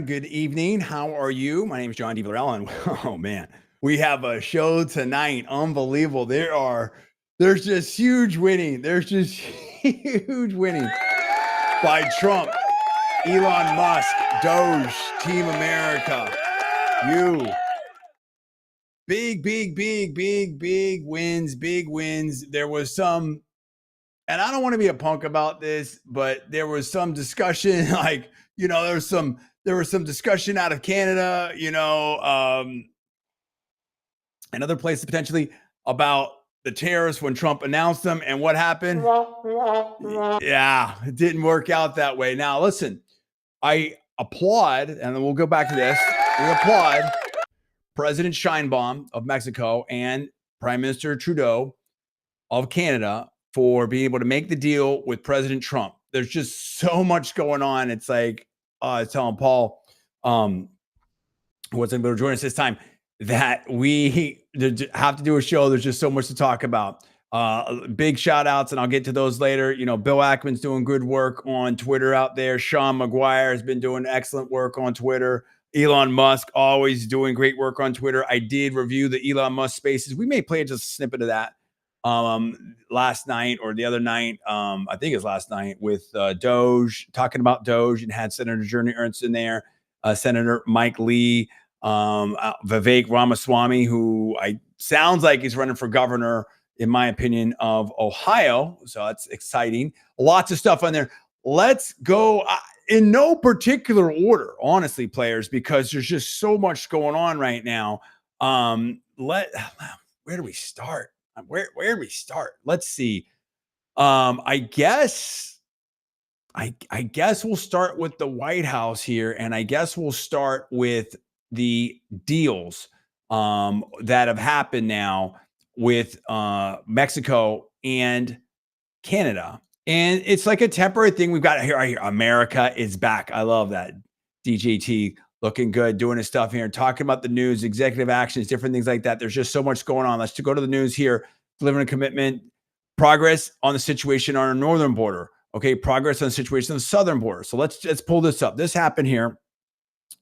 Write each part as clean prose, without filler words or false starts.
Good evening. How are you? My name is John D. Elon. Oh man, we have a show tonight. Unbelievable. There's just huge winning. There's just huge winning by Trump, Elon Musk, Doge, Team America. You big wins, big wins. There was some, and I don't want to be a punk about this, but there was some discussion, like, there was some discussion out of Canada, and other places potentially about the tariffs when Trump announced them. And what happened? Yeah, it didn't work out that way. Now, listen, I applaud, and we'll go back to this. We applaud President Sheinbaum of Mexico and Prime Minister Trudeau of Canada for being able to make the deal with President Trump. There's just so much going on. It's like, I was telling Paul, who wasn't able to join us this time, that we have to do a show. There's just so much to talk about. Big shout outs, and I'll get to those later. Bill Ackman's doing good work on Twitter out there. Sean McGuire has been doing excellent work on Twitter. Elon Musk always doing great work on Twitter. I did review the Elon Musk spaces. We may play just a snippet of that last night or the other night. I think it was last night with Doge, talking about Doge, and had Senator Journey Ernst in there, Senator Mike Lee, Vivek Ramaswamy, who sounds like he's running for governor, in my opinion, of Ohio. So that's exciting. Lots of stuff on there. Let's go in no particular order, honestly, players, because there's just so much going on right now. Where do we start? Where do we start? Let's see. I guess we'll start with the White House here, and I guess we'll start with the deals that have happened now with Mexico and Canada. And it's like a temporary thing. We've got here, right here. America is back. I love that. DJT looking good, doing his stuff here, talking about the news, executive actions, different things like that. There's just so much going on. Let's go to the news here. Delivering a commitment, progress on the situation on our northern border. Okay, progress on the situation on the southern border. So let's pull this up. This happened here.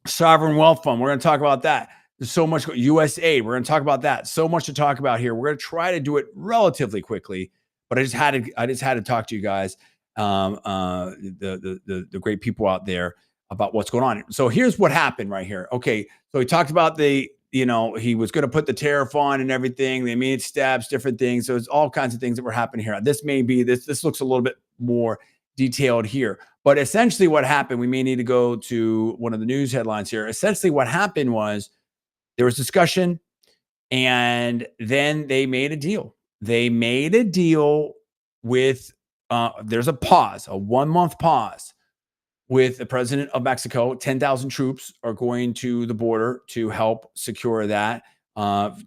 Sovereign Wealth Fund. We're going to talk about that. There's so much. USAID. We're going to talk about that. So much to talk about here. We're going to try to do it relatively quickly, but I just had to talk to you guys, the great people out there, about what's going on. So here's what happened right here. Okay, so he talked about he was going to put the tariff on and everything, the immediate steps, different things. So it's all kinds of things that were happening here. This looks a little bit more detailed here, but essentially what happened, we may need to go to one of the news headlines here. Essentially what happened was there was discussion, and then they made a deal. They made a deal with, there's a 1-month pause with the president of Mexico. 10,000 troops are going to the border to help secure that.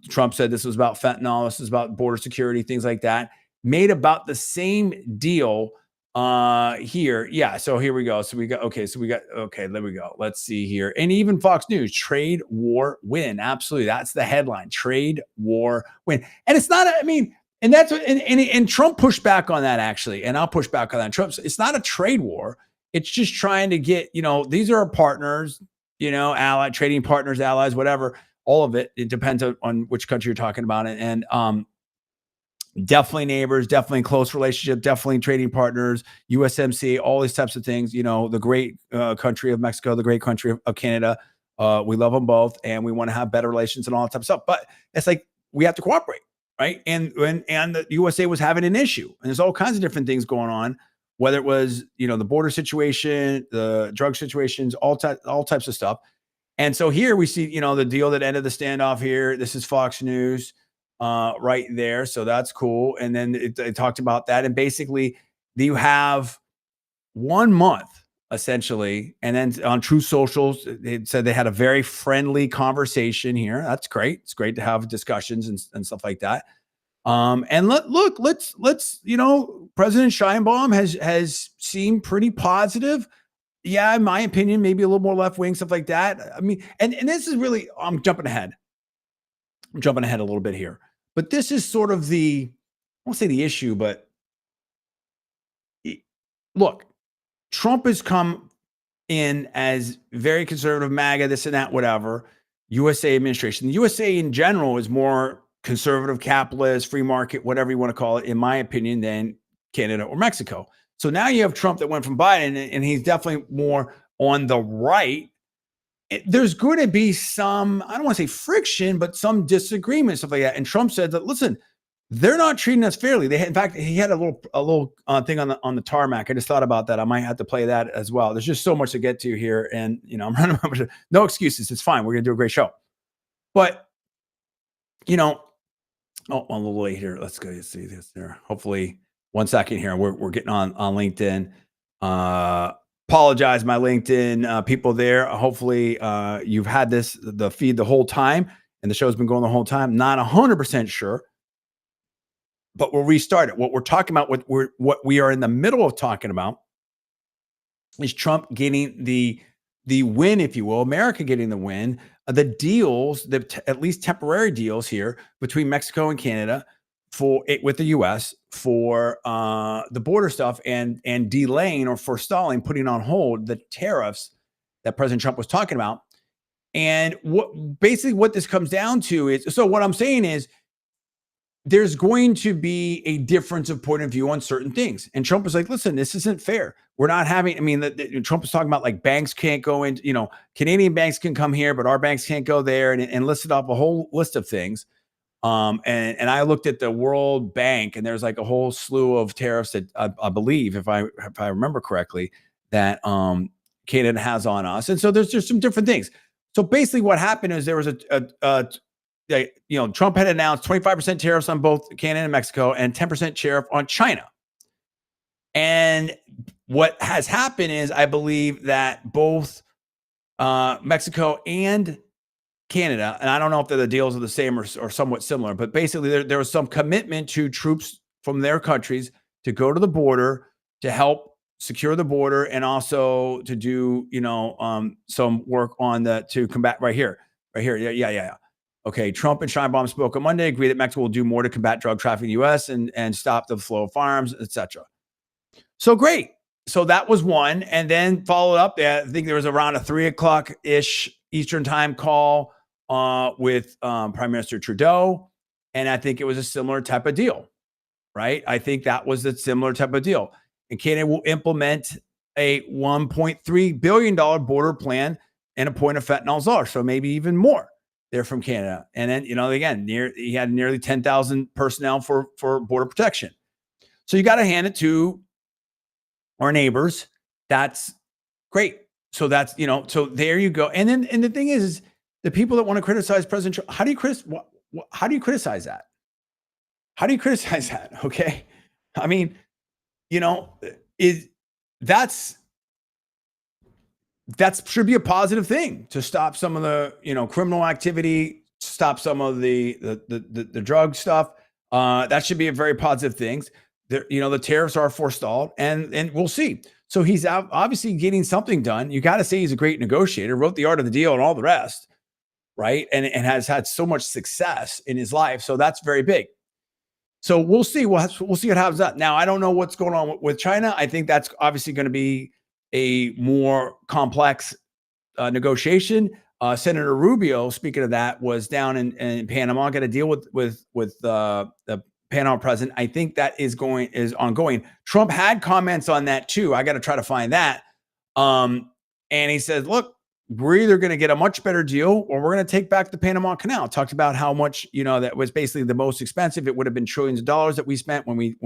Trump said this was about fentanyl. This is about border security, things like that. Made about the same deal here. Yeah. So here we go. There we go. Let's see here. And even Fox News, trade war win. Absolutely. That's the headline. Trade war win. And it's not, and that's what, and Trump pushed back on that, actually. And I'll push back on that. It's not a trade war. It's just trying to get, these are our partners, trading partners, allies, whatever, all of it. It depends on which country you're talking about. And definitely neighbors, definitely close relationship, definitely trading partners, USMC, all these types of things. The great country of Mexico, the great country of Canada. We love them both, and we want to have better relations and all that type of stuff. But it's like, we have to cooperate, right? And the USA was having an issue, and there's all kinds of different things going on, whether it was, the border situation, the drug situations, all types of stuff. And so here we see, the deal that ended the standoff here. This is Fox News right there. So that's cool. And then it talked about that. And basically you have 1 month essentially. And then on True Socials, it said they had a very friendly conversation here. That's great. It's great to have discussions and stuff like that. And let's President Sheinbaum has seemed pretty positive. Yeah, in my opinion, maybe a little more left wing, stuff like that. And this is really, I'm jumping ahead a little bit here, but this is sort of I won't say the issue, but look, Trump has come in as very conservative MAGA, this and that, whatever, USA administration. The USA in general is more conservative, capitalist, free market, whatever you want to call it, in my opinion, than Canada or Mexico. So now you have Trump that went from Biden, and he's definitely more on the right. There's going to be some, I don't want to say friction, but some disagreement, stuff like that. And Trump said that, listen, they're not treating us fairly. In fact, he had a little thing on the tarmac. I just thought about that. I might have to play that as well. There's just so much to get to here, and I'm running over. No excuses. It's fine. We're gonna do a great show. But oh, I'm a little late here. Let's go see this there. Hopefully, 1 second here. We're getting on LinkedIn. Apologize, my LinkedIn people there. Hopefully, you've had the feed the whole time, and the show's been going the whole time. Not 100% sure. But we'll restart it. What we're talking about, what we are in the middle of talking about, is Trump getting the win, if you will, America getting the win, the deals, at least temporary deals here between Mexico and Canada with the U.S. for the border stuff and delaying or forestalling, putting on hold the tariffs that President Trump was talking about. And basically what this comes down to is, so what I'm saying is, there's going to be a difference of point of view on certain things. And Trump was like, listen, this isn't fair. We're not having, Trump was talking about like banks can't go into, Canadian banks can come here, but our banks can't go there, and listed off a whole list of things. And I looked at the World Bank, and there's like a whole slew of tariffs that I believe, if I remember correctly, that Canada has on us. And so there's just some different things. So basically what happened is there was Trump had announced 25% tariffs on both Canada and Mexico and 10% tariff on China. And what has happened is, I believe that both Mexico and Canada, and I don't know if the deals are the same or somewhat similar, but basically there was some commitment to troops from their countries to go to the border to help secure the border, and also to do some work to combat right here. Yeah. Okay, Trump and Sheinbaum spoke on Monday, agree that Mexico will do more to combat drug trafficking in the U.S. and stop the flow of firearms, etc. So great. So that was one. And then followed up, I think there was around a 3:00-ish Eastern time call with Prime Minister Trudeau. And I think it was a similar type of deal, right? I think that was a similar type of deal. And Canada will implement a $1.3 billion border plan and a point of fentanyl czar. So maybe even more. They're from Canada. And then, again, he had nearly 10,000 personnel for border protection. So you got to hand it to our neighbors. That's great. So that's, so there you go. And the thing is the people that want to criticize President Trump, how do you criticize that? How do you criticize that? Okay. I mean, that should be a positive thing to stop some of the, criminal activity, stop some of the drug stuff. That should be a very positive thing. The tariffs are forestalled, and we'll see. So he's obviously getting something done. You got to say he's a great negotiator, wrote the art of the deal and all the rest, right? And has had so much success in his life. So that's very big. So we'll see. We'll see what happens. Now, I don't know what's going on with China. I think that's obviously going to be a more complex negotiation. Senator Rubio, speaking of that, was down in Panama, got to deal with the Panama president. I think that is ongoing. Trump had comments on that too. I got to try to find that. And he said, look, we're either going to get a much better deal or we're going to take back the Panama Canal. Talked about how much, that was basically the most expensive. It would have been trillions of dollars that we spent when we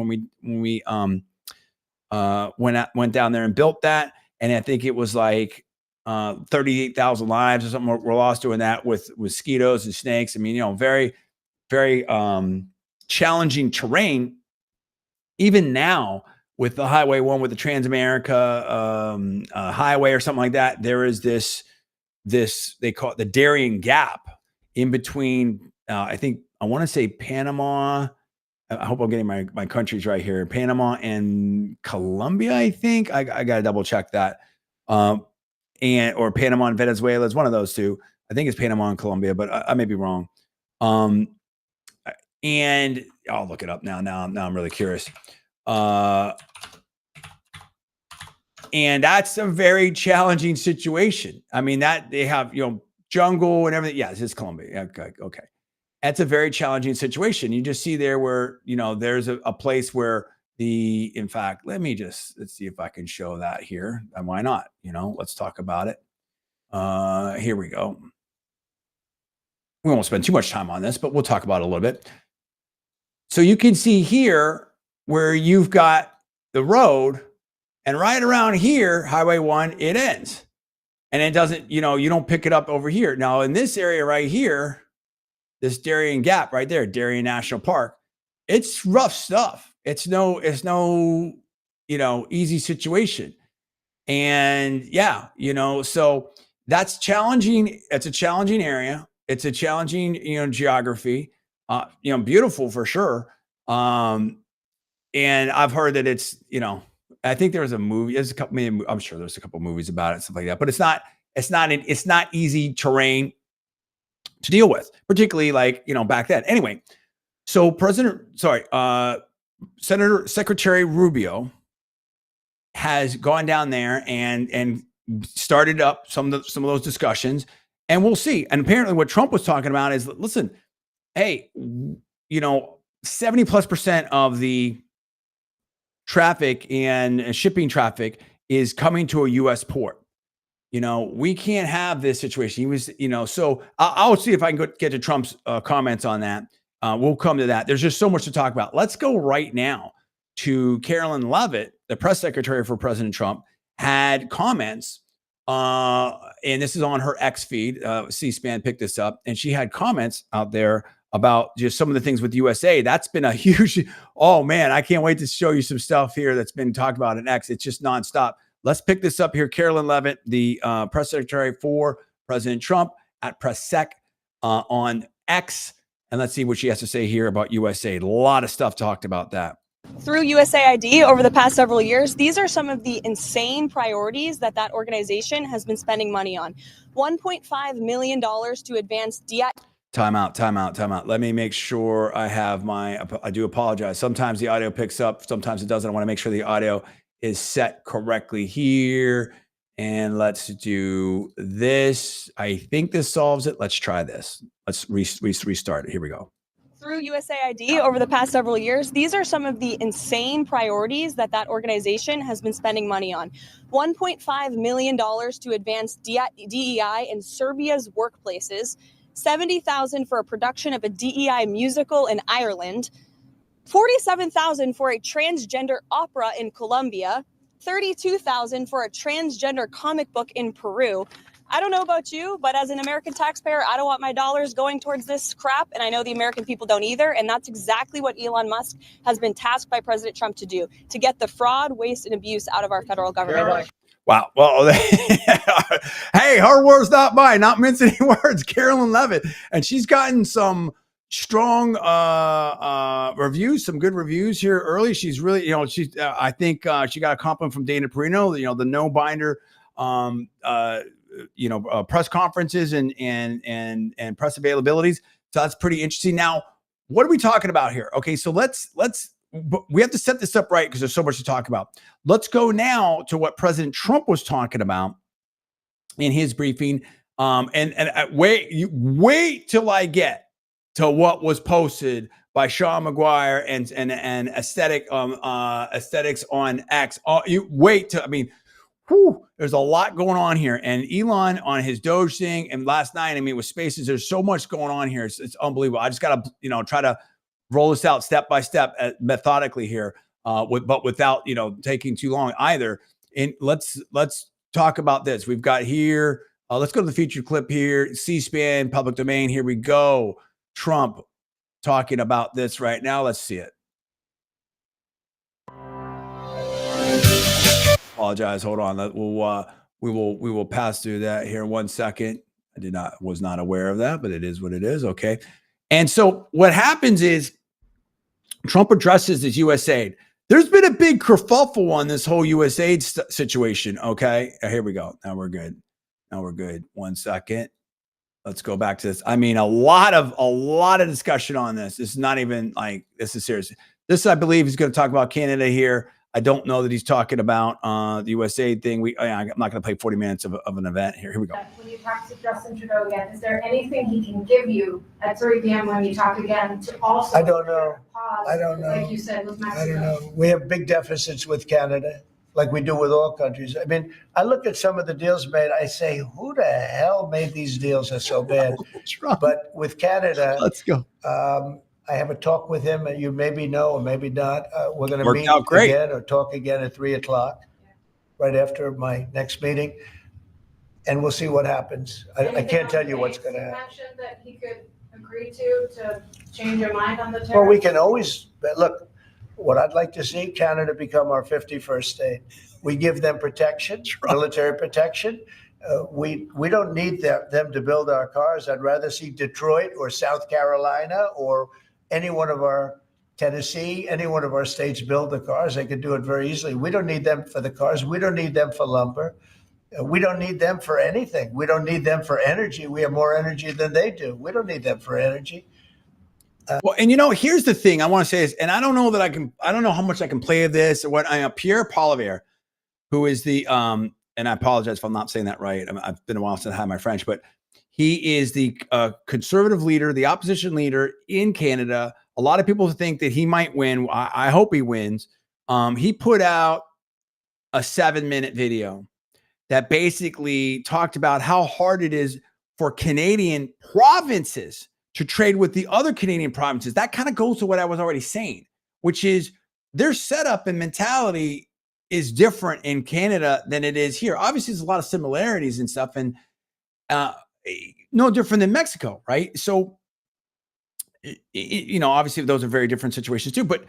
went down there and built that. And I think it was like 38,000 lives or something were lost doing that with mosquitoes and snakes. I mean, very, very challenging terrain. Even now with the Highway 1, with the Trans-America Highway or something like that, there is this, they call it the Darien Gap in between, I want to say Panama. I hope I'm getting my countries right here. Panama and Colombia, I think. I got to double check that. Or Panama and Venezuela is one of those two. I think it's Panama and Colombia, but I may be wrong. And I'll look it up now. Now I'm really curious. And that's a very challenging situation. I mean, that they have, jungle and everything. Yeah, this is Colombia. Okay. Okay. That's a very challenging situation. You just see there where, there's a place where in fact, let's see if I can show that here. And why not? Let's talk about it. Here we go. We won't spend too much time on this, but we'll talk about it a little bit. So you can see here where you've got the road, and right around here, Highway 1, it ends. And it doesn't, you don't pick it up over here. Now, in this area right here, this Darien Gap right there, Darien National Park, it's rough stuff. It's no, easy situation. And yeah, so that's challenging. It's a challenging area. It's a challenging, geography. Beautiful for sure. And I've heard that it's, I think there was a movie. There's a couple. I'm sure there's a couple movies about it, stuff like that. But it's not easy terrain to deal with, particularly like back then. Anyway, so Secretary Rubio has gone down there and started up some of those discussions, and we'll see. And apparently, what Trump was talking about is, listen, hey, 70+% of the traffic and shipping traffic is coming to a U.S. port. We can't have this situation. He was, so I'll see if I can get to Trump's comments on that. We'll come to that. There's just so much to talk about. Let's go right now to Carolyn Leavitt, the press secretary for President Trump, had comments, and this is on her X feed. C-SPAN picked this up, and she had comments out there about just some of the things with USAID. That's been a huge, oh man, I can't wait to show you some stuff here that's been talked about in X. It's just nonstop. Let's pick this up here. Carolyn Leavitt, the press secretary for President Trump at PressSec on X. And let's see what she has to say here about USAID. A lot of stuff talked about that. Through USAID over the past several years, these are some of the insane priorities that organization has been spending money on. $1.5 million to advance DI. Time out. Let me make sure I have I do apologize. Sometimes the audio picks up, sometimes it doesn't. I want to make sure the audio is set correctly here. And let's do this. I think this solves it. Let's try this. Let's restart it. Here we go. Through USAID over the past several years, these are some of the insane priorities that organization has been spending money on. $1.5 million to advance DEI in Serbia's workplaces, $70,000 for a production of a DEI musical in Ireland, $47,000 for a transgender opera in Colombia, $32,000 for a transgender comic book in Peru. I don't know about you, but as an American taxpayer, I don't want my dollars going towards this crap, and I know the American people don't either, and that's exactly what Elon Musk has been tasked by President Trump to do, to get the fraud, waste, and abuse out of our federal government. Wow. Well, hey, her words, not mine, not mincing any words. Carolyn Leavitt, and she's gotten some strong reviews, some good reviews here early. She's really, I think she got a compliment from Dana Perino, the no binder, press conferences and press availabilities. So that's pretty interesting. Now, what are we talking about here? Okay, so we have to set this up right because there's so much to talk about. Let's go now to what President Trump was talking about in his briefing. Wait till I get to what was posted by Sean McGuire and aesthetics on X. There's a lot going on here. And Elon on his Doge thing, and last night, with Spaces, there's so much going on here. It's unbelievable. I just got to, try to roll this out step by step, methodically here, but without, taking too long either. And let's talk about this. We've got here, let's go to the featured clip here, C-SPAN, public domain. Here we go. Trump talking about this right now. Let's see it. Apologize. Hold on. We will pass through that here 1 second. Was not aware of that, but it is what it is. Okay. And so what happens is Trump addresses his USAID. There's been a big kerfuffle on this whole USAID situation. Okay. Here we go. Now we're good. 1 second. Let's go back to this. A lot of discussion on this. This is not even this is serious. This, I believe, is going to talk about Canada here. I don't know that he's talking about the USAID thing. I'm not going to play 40 minutes of an event here. Here we go. When you talk to Justin Trudeau again, is there anything he can give you at 3 p.m. when you talk again to also? I don't know. Pause, I don't know. Like you said with Mexico. I don't know. We have big deficits with Canada, like we do with all countries. I mean, I look at some of the deals made. I say, who the hell made these deals that are so bad? But with Canada, let's go. I have a talk with him, and you maybe know or maybe not. We're going to meet again or talk again at 3 o'clock, right after my next meeting, and we'll see what happens. I can't tell you what's going to happen. You mentioned that he could agree to change your mind on the tariffs. Well, we can always look. What I'd like to see, Canada become our 51st state. We give them protection, military protection. We don't need them to build our cars. I'd rather see Detroit or South Carolina or any one of our Tennessee, any one of our states build the cars. They could do it very easily. We don't need them for the cars. We don't need them for lumber. We don't need them for anything. We don't need them for energy. We have more energy than they do. We don't need them for energy. Well, and here's the thing I want to say is, and I don't know that I don't know how much I can play of this or what. Pierre Poilievre, who is the, and I apologize if I'm not saying that right. I've been a while since I had my French, but he is the conservative leader, the opposition leader in Canada. A lot of people think that he might win. I hope he wins. He put out a 7-minute video that basically talked about how hard it is for Canadian provinces to trade with the other Canadian provinces. That kind of goes to what I was already saying, which is their setup and mentality is different in Canada than it is here. Obviously, there's a lot of similarities and stuff, and no different than Mexico, right? So, obviously those are very different situations too, but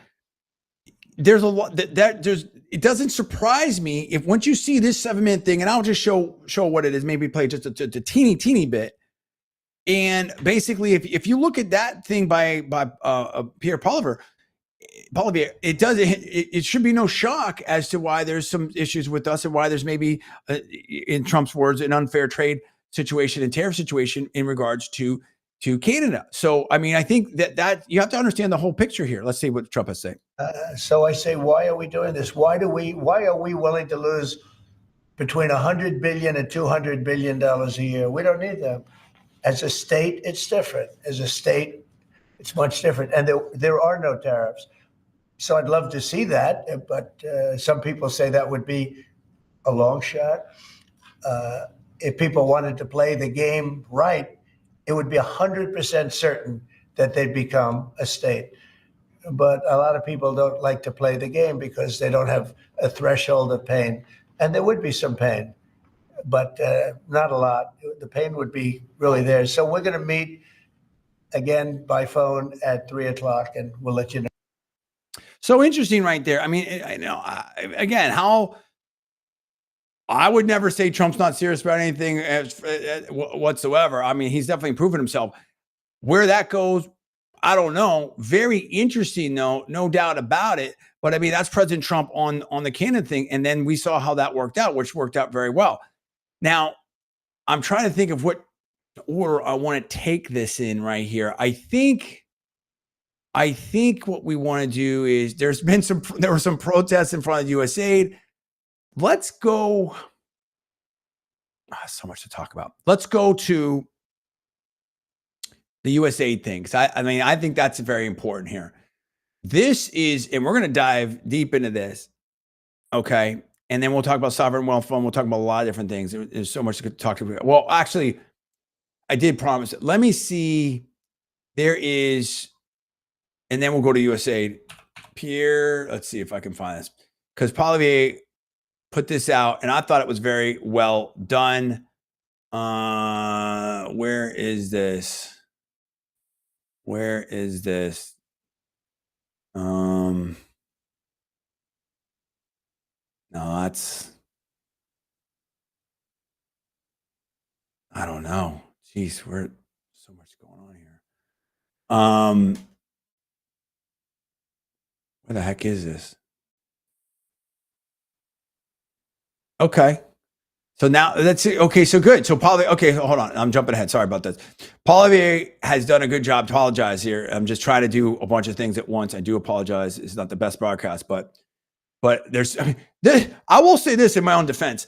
there's a lot it doesn't surprise me if once you see this 7-minute thing, and I'll just show what it is, maybe play just a teeny bit. And basically, if you look at that thing by Pierre Poilievre, it should be no shock as to why there's some issues with us and why there's maybe, in Trump's words, an unfair trade situation and tariff situation in regards to Canada. So, I mean, I think that you have to understand the whole picture here. Let's see what Trump has to say. So I say, why are we doing this? Why are we willing to lose between $100 billion and $200 billion a year? We don't need them. As a state, it's different. As a state, it's much different. And there are no tariffs. So I'd love to see that, but some people say that would be a long shot. If people wanted to play the game right, it would be 100% certain that they'd become a state. But a lot of people don't like to play the game because they don't have a threshold of pain. And there would be some pain, but not a lot. The pain would be really there. So we're going to meet again by phone at 3 o'clock, and we'll let you know. So interesting right there. I mean, I know, again, how I would never say Trump's not serious about anything whatsoever. I mean, he's definitely proven himself. Where that goes, I don't know. Very interesting, though, no doubt about it. But I mean, that's President Trump on the Canada thing. And then we saw how that worked out, which worked out very well. Now, I'm trying to think of what order I want to take this in right here. I think what we want to do is there were some protests in front of USAID. Let's go. So much to talk about. Let's go to the USAID thing. I mean, I think that's very important here. This is, and we're going to dive deep into this. Okay. And then we'll talk about sovereign wealth fund. We'll talk about a lot of different things. There's so much to talk about. Well, actually, I did promise it. Let me see. There is, and then we'll go to USAID. Pierre, let's see if I can find this. Because Poilievre put this out, and I thought it was very well done. Where is this? Where is this? No, that's, I don't know. Jeez, where so much going on here. Where the heck is this? Okay. So now let's see. Okay, so good. So Poilievre, okay, hold on. I'm jumping ahead. Sorry about this. Poilievre has done a good job. Apologize here. I'm just trying to do a bunch of things at once. I do apologize. It's not the best broadcast, but But I will say this in my own defense.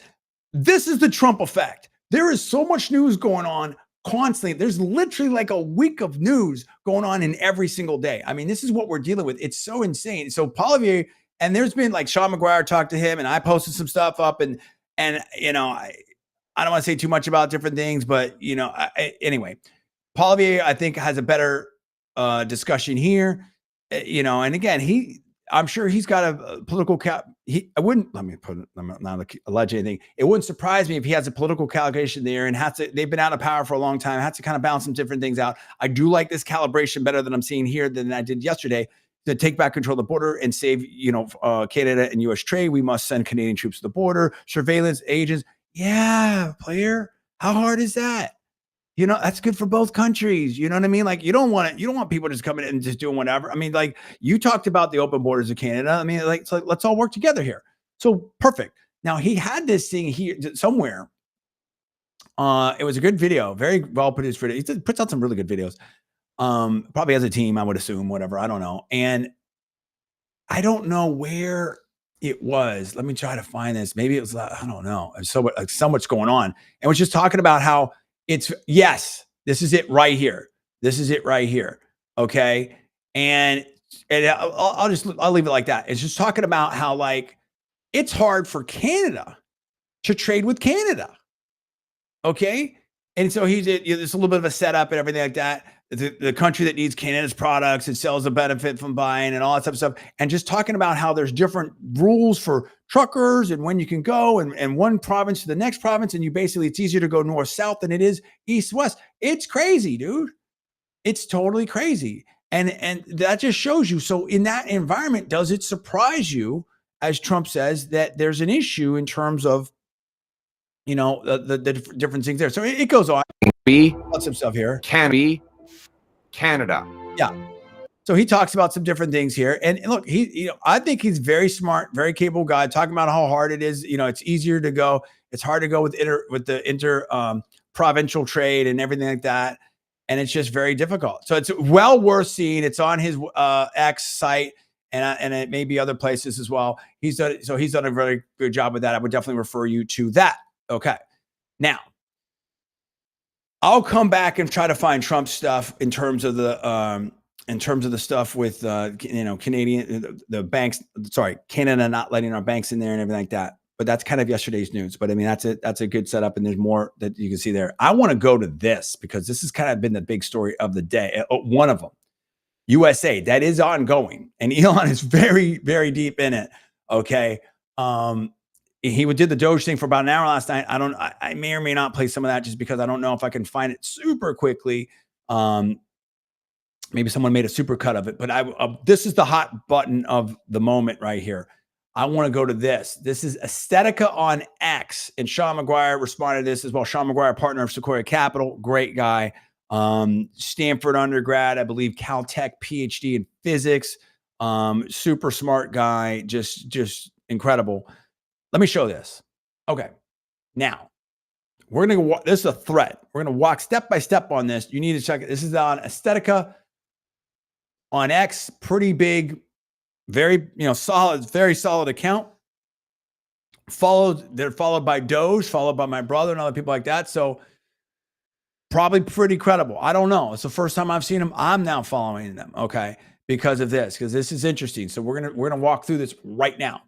This is the Trump effect. There is so much news going on constantly. There's literally like a week of news going on in every single day. I mean, this is what we're dealing with. It's so insane. So Poilievre, and there's been like Sean McGuire talked to him, and I posted some stuff up, and you know, I don't want to say too much about different things, but you know, anyway, Poilievre I think has a better discussion here, you know, and again, I'm sure he's got a political I'm not alleging anything. It wouldn't surprise me if he has a political calculation there and they've been out of power for a long time, has to kind of balance some different things out. I do like this calibration better than I'm seeing here than I did yesterday. To take back control of the border and save, you know, Canada and U.S. trade, we must send Canadian troops to the border, surveillance agents. Yeah, player. How hard is that? You know, that's good for both countries. You know what I mean? Like, you don't want people just coming in and just doing whatever. I mean, like, you talked about the open borders of Canada. I mean, like, so let's all work together here. So perfect. Now, he had this thing here somewhere. It was a good video, very well produced video. He puts out some really good videos. Probably has a team, I would assume, whatever. I don't know. And I don't know where it was. Let me try to find this. Maybe it was, I don't know. There's so much going on. And we're just talking about how this is it right here. This is it right here. Okay. And I'll leave it like that. It's just talking about how, like, it's hard for Canada to trade with Canada. Okay. And so he did, there's a little bit of a setup and everything like that. The country that needs Canada's products and sells a benefit from buying and all that type of stuff. And just talking about how there's different rules for truckers and when you can go and one province to the next province. And it's easier to go north-south than it is east-west. It's crazy, dude. It's totally crazy. And that just shows you. So in that environment, does it surprise you, as Trump says, that there's an issue in terms of, you know, the different things there. So it goes on. Lots of stuff here. Can be Canada. Yeah. So he talks about some different things here. And look, I think he's very smart, very capable guy, talking about how hard it is. You know, it's easier to go. It's hard to go with the provincial trade and everything like that. And it's just very difficult. So it's well worth seeing. It's on his X site and it may be other places as well. He's done a very good job with that. I would definitely refer you to that. Okay. Now, I'll come back and try to find Trump stuff in terms of the stuff with the banks. Sorry, Canada not letting our banks in there and everything like that. But that's kind of yesterday's news. But I mean, that's a good setup, and there's more that you can see there. I want to go to this because this has kind of been the big story of the day. One of them, USAID, that is ongoing, and Elon is very, very deep in it. Okay. He did the Doge thing for about an hour last night. I may or may not play some of that just because I don't know if I can find it super quickly. Maybe someone made a super cut of it, but this is the hot button of the moment right here. I want to go to this. This is Aesthetica on X, and Sean McGuire responded to this as well. Sean McGuire, partner of Sequoia Capital, great guy. Stanford undergrad, I believe Caltech PhD in physics. Super smart guy, just incredible. Let me show this. Okay. Now, we're going to go. This is a thread. We're going to walk step by step on this. You need to check it. This is on Aesthetica on X. Pretty big, very, solid, very solid account. They're followed by Doge, followed by my brother and other people like that. So probably pretty credible. I don't know. It's the first time I've seen them. I'm now following them. Okay. Because of this, because this is interesting. So we're going to walk through this right now.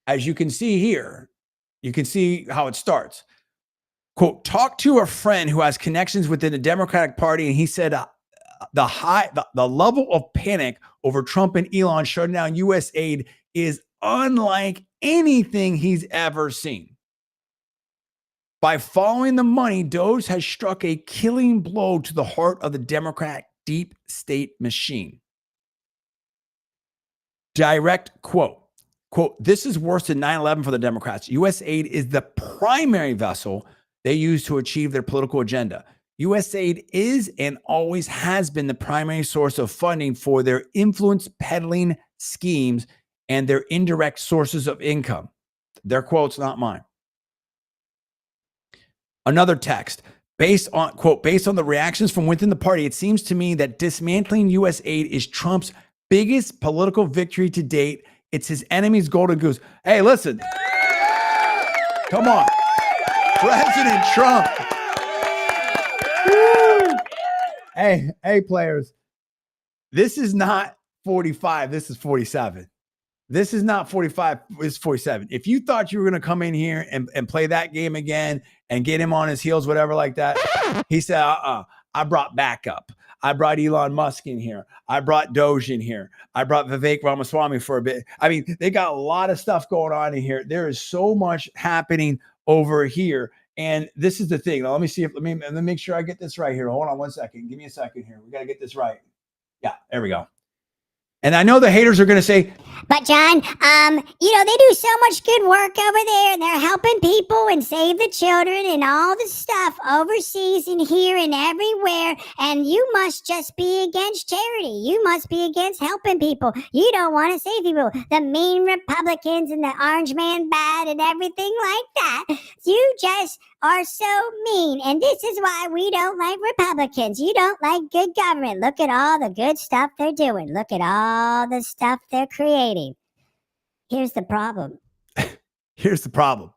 As you can see here, you can see how it starts. Quote, talk to a friend who has connections within the Democratic Party, and he said the level of panic over Trump and Elon shutting down USAID is unlike anything he's ever seen. By following the money, Doge has struck a killing blow to the heart of the Democratic deep state machine. Direct quote. Quote, this is worse than 9/11 for the Democrats. USAID is the primary vessel they use to achieve their political agenda. USAID is and always has been the primary source of funding for their influence peddling schemes and their indirect sources of income. Their quotes, not mine. Another text, based on the reactions from within the party, it seems to me that dismantling USAID is Trump's biggest political victory to date, It's his enemy's golden goose. Hey, listen. Come on. President Trump. Woo. Hey, players. This is not 45. This is 47. This is not 45. It's 47. If you thought you were going to come in here and play that game again and get him on his heels, whatever like that, he said, I brought backup. I brought Elon Musk in here. I brought Doge in here. I brought Vivek Ramaswamy for a bit. I mean, they got a lot of stuff going on in here. There is so much happening over here. And this is the thing. Now, let me see if let me make sure I get this right here. Hold on 1 second. Give me a second here. We got to get this right. Yeah, there we go. And I know the haters are going to say, but John, they do so much good work over there, and they're helping people and save the children and all the stuff overseas and here and everywhere. And you must just be against charity. You must be against helping people. You don't want to save people. The mean Republicans and the orange man bad and everything like that. You just are so mean. And this is why we don't like Republicans. You don't like good government. Look at all the good stuff they're doing. Look at all the stuff they're creating. Here's the problem. Here's the problem.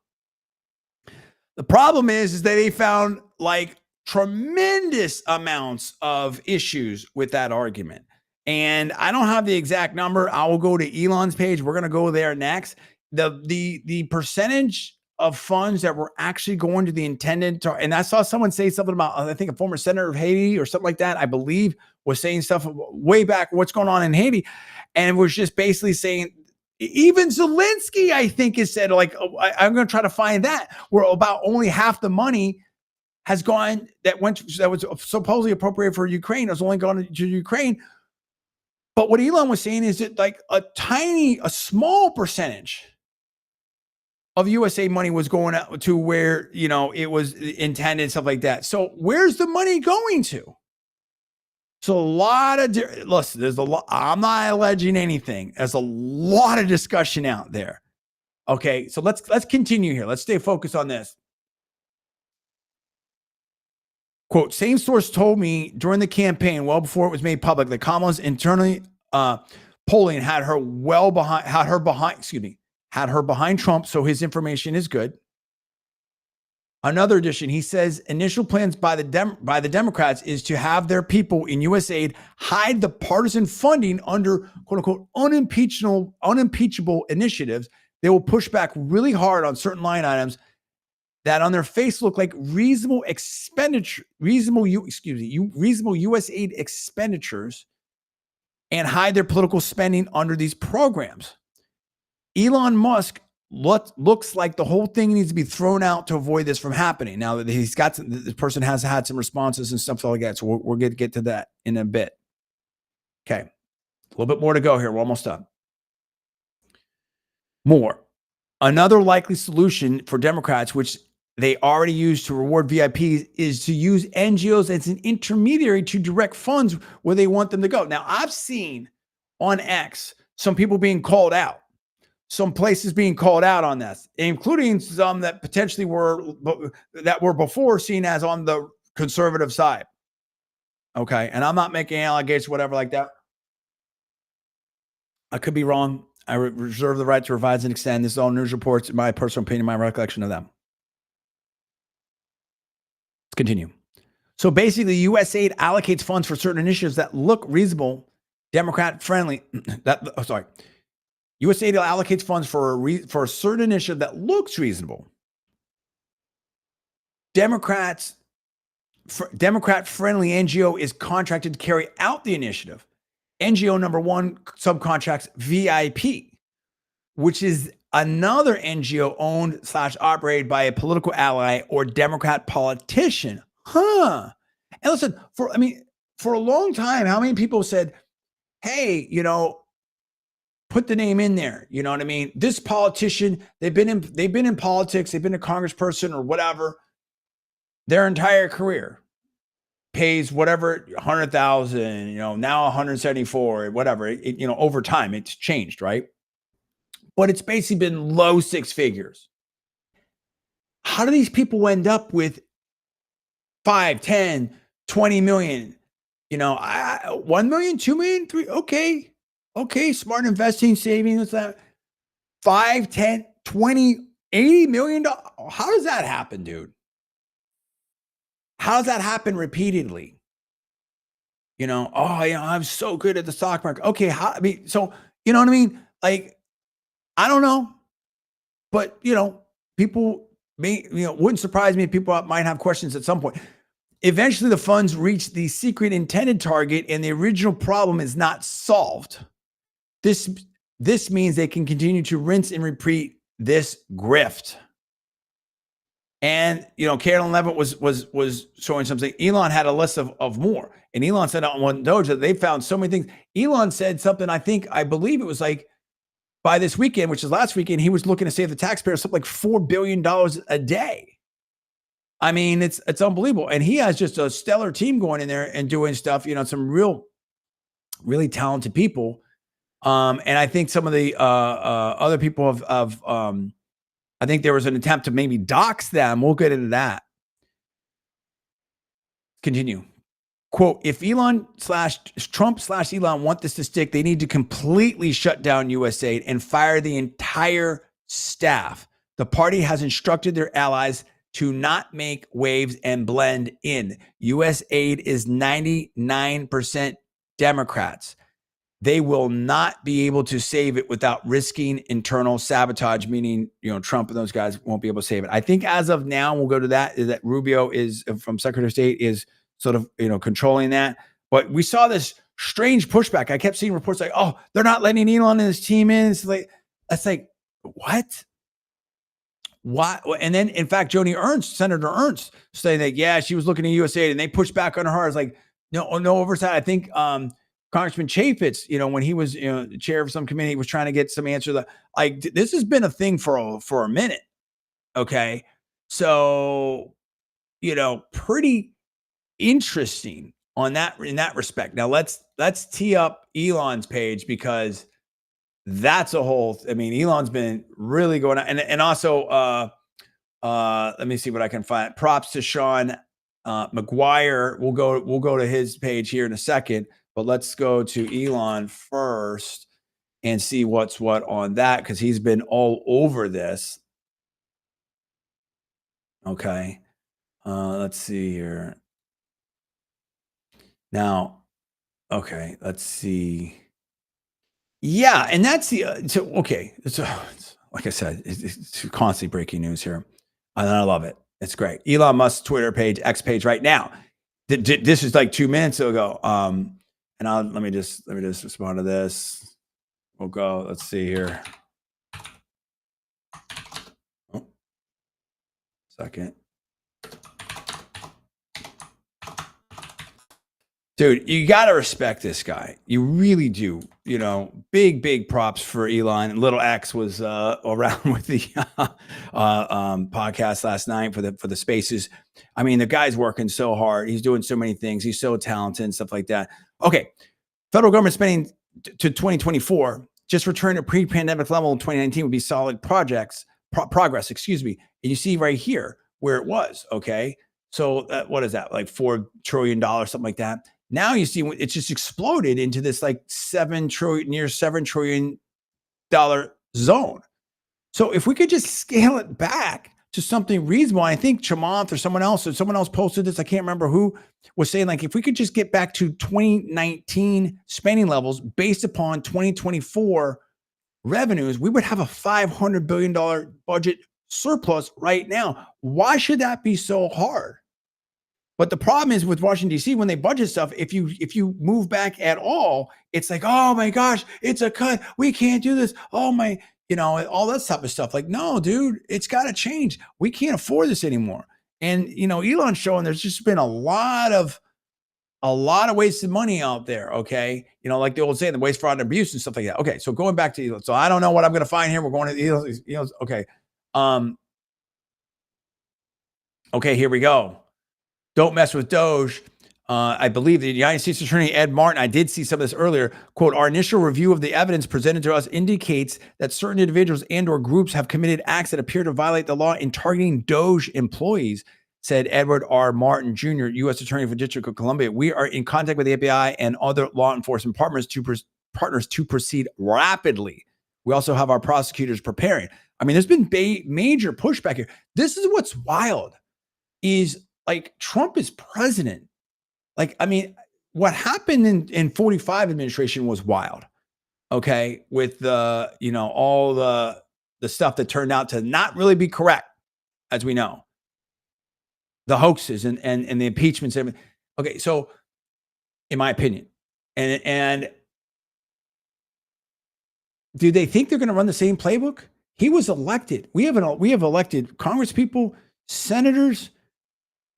The problem is that they found like tremendous amounts of issues with that argument. And I don't have the exact number. I will go to Elon's page. We're going to go there next. The percentage of funds that were actually going to the intended to, and I saw someone say something about, I think a former senator of Haiti or something like that, I believe, was saying stuff way back, what's going on in Haiti. And was just basically saying, even Zelensky, I think, has said, like, I'm going to try to find that, where about only half the money has gone that was supposedly appropriated for Ukraine. Has only gone to Ukraine. But what Elon was saying is that like a small percentage of USAID money was going out to where, it was intended, stuff like that. So where's the money going to? So a lot of, listen, there's a lot, I'm not alleging anything. There's a lot of discussion out there. Okay, so let's continue here. Let's stay focused on this. Quote, same source told me during the campaign, well before it was made public, that Kamala's internally polling had her behind Trump, so his information is good. Another addition, he says initial plans by the Democrats is to have their people in USAID hide the partisan funding under quote unquote unimpeachable initiatives. They will push back really hard on certain line items that on their face look like reasonable USAID expenditures and hide their political spending under these programs. Elon Musk looks like the whole thing needs to be thrown out to avoid this from happening. Now that this person has had some responses and stuff like that. So we're going to get to that in a bit. Okay. A little bit more to go here. We're almost done. More. Another likely solution for Democrats, which they already use to reward VIPs, is to use NGOs as an intermediary to direct funds where they want them to go. Now, I've seen on X some people being called out. Some places being called out on this, including some that potentially were before seen as on the conservative side. Okay. And I'm not making allegations, whatever like that. I could be wrong. I reserve the right to revise and extend. This is all news reports, my personal opinion, my recollection of them. Let's continue. So basically, USAID allocates funds for certain initiatives that look reasonable, Democrat friendly. USAID allocates funds for a certain initiative that looks reasonable. Democrat-friendly NGO is contracted to carry out the initiative. NGO number one subcontracts VIP, which is another NGO owned / operated by a political ally or Democrat politician. And listen, for a long time, how many people said, hey, put the name in there. You know what I mean? This politician, they've been in politics, they've been a congressperson or whatever their entire career. Pays whatever 100,000, now 174, whatever. Over time it's changed, right? But it's basically been low six figures. How do these people end up with 5, 10, 20 million? 1 million, 2 million, 3, okay. Okay, smart investing, savings, that 5, 10, 20, $80 million. How does that happen, dude? How does that happen repeatedly? I'm so good at the stock market. Okay, so you know what I mean? Like, I don't know, but people wouldn't surprise me if people might have questions at some point. Eventually, the funds reach the secret intended target, and the original problem is not solved. This means they can continue to rinse and repeat this grift. And Carolyn Levitt was showing something. Elon had a list of more, and Elon said on one Doge that they found so many things. Elon said something. I believe it was like by this weekend, which is last weekend, he was looking to save the taxpayers something like $4 billion a day. I mean, it's unbelievable, and he has just a stellar team going in there and doing stuff. Some really talented people. And I think some of the other people have I think there was an attempt to maybe dox them. We'll get into that. Continue. Quote, if Trump/Elon want this to stick, they need to completely shut down USAID and fire the entire staff. The party has instructed their allies to not make waves and blend in. USAID is 99% Democrats. They will not be able to save it without risking internal sabotage, meaning, Trump and those guys won't be able to save it. I think as of now, we'll go to that, is that Rubio is from Secretary of State is sort of, controlling that. But we saw this strange pushback. I kept seeing reports like, oh, they're not letting Elon and his team in. It's like, what? Why? And then, in fact, Senator Ernst, saying that, yeah, she was looking at USAID and they pushed back on her. It's like, no oversight. I think, Congressman Chaffetz, when he was chair of some committee, was trying to get some answer. This has been a thing for a minute. Okay, so pretty interesting in that respect. Now let's tee up Elon's page, because that's a whole. I mean, Elon's been really going on, and also let me see what I can find. Props to Sean McGuire. We'll go to his page here in a second. But let's go to Elon first and see what's what on that, because he's been all over this. Okay. Let's see here. Now, okay, let's see. Yeah, and that's the okay. It's like I said, it's constantly breaking news here, and I love it. It's great. Elon Musk's Twitter page, X page, right now. This is like 2 minutes ago. And let me just respond to this. We'll go. Let's see here. Oh, second. Dude, you got to respect this guy. You really do. Big props for Elon. Little X was around with the podcast last night for the spaces. I mean, the guy's working so hard. He's doing so many things. He's so talented and stuff like that. Okay. Federal government spending to 2024, just return to pre-pandemic level in 2019 would be solid progress, And you see right here where it was. Okay. So what is that? Like $4 trillion, something like that. Now you see it's just exploded into this like near $7 trillion zone. So if we could just scale it back to something reasonable, I think Chamath or someone else posted this. I can't remember who was saying, like, if we could just get back to 2019 spending levels based upon 2024 revenues, we would have a $500 billion budget surplus right now. Why should that be so hard? But the problem is with Washington, D.C., when they budget stuff, if you move back at all, it's like, oh my gosh, it's a cut. We can't do this. Oh my, all that type of stuff. Like, no, dude, it's got to change. We can't afford this anymore. And, Elon's showing there's just been a lot of wasted money out there. Okay. Like the old saying, the waste, fraud, and abuse and stuff like that. Okay. So going back to Elon. So I don't know what I'm going to find here. We're going to Elon's. Okay. Okay, here we go. Don't mess with Doge. I believe the United States Attorney Ed Martin, I did see some of this earlier, quote, our initial review of the evidence presented to us indicates that certain individuals and or groups have committed acts that appear to violate the law in targeting Doge employees, said Edward R. Martin, Jr., U.S. Attorney for District of Columbia. We are in contact with the FBI and other law enforcement partners to partners to proceed rapidly. We also have our prosecutors preparing. I mean, there's been major pushback here. This is what's wild is like Trump is president. Like, I mean, what happened in 45 administration was wild. Okay. With the, you know, all the stuff that turned out to not really be correct, as we know. The hoaxes and the impeachments. Okay. So in my opinion, and do they think they're going to run the same playbook? He was elected. We have elected Congress people, senators,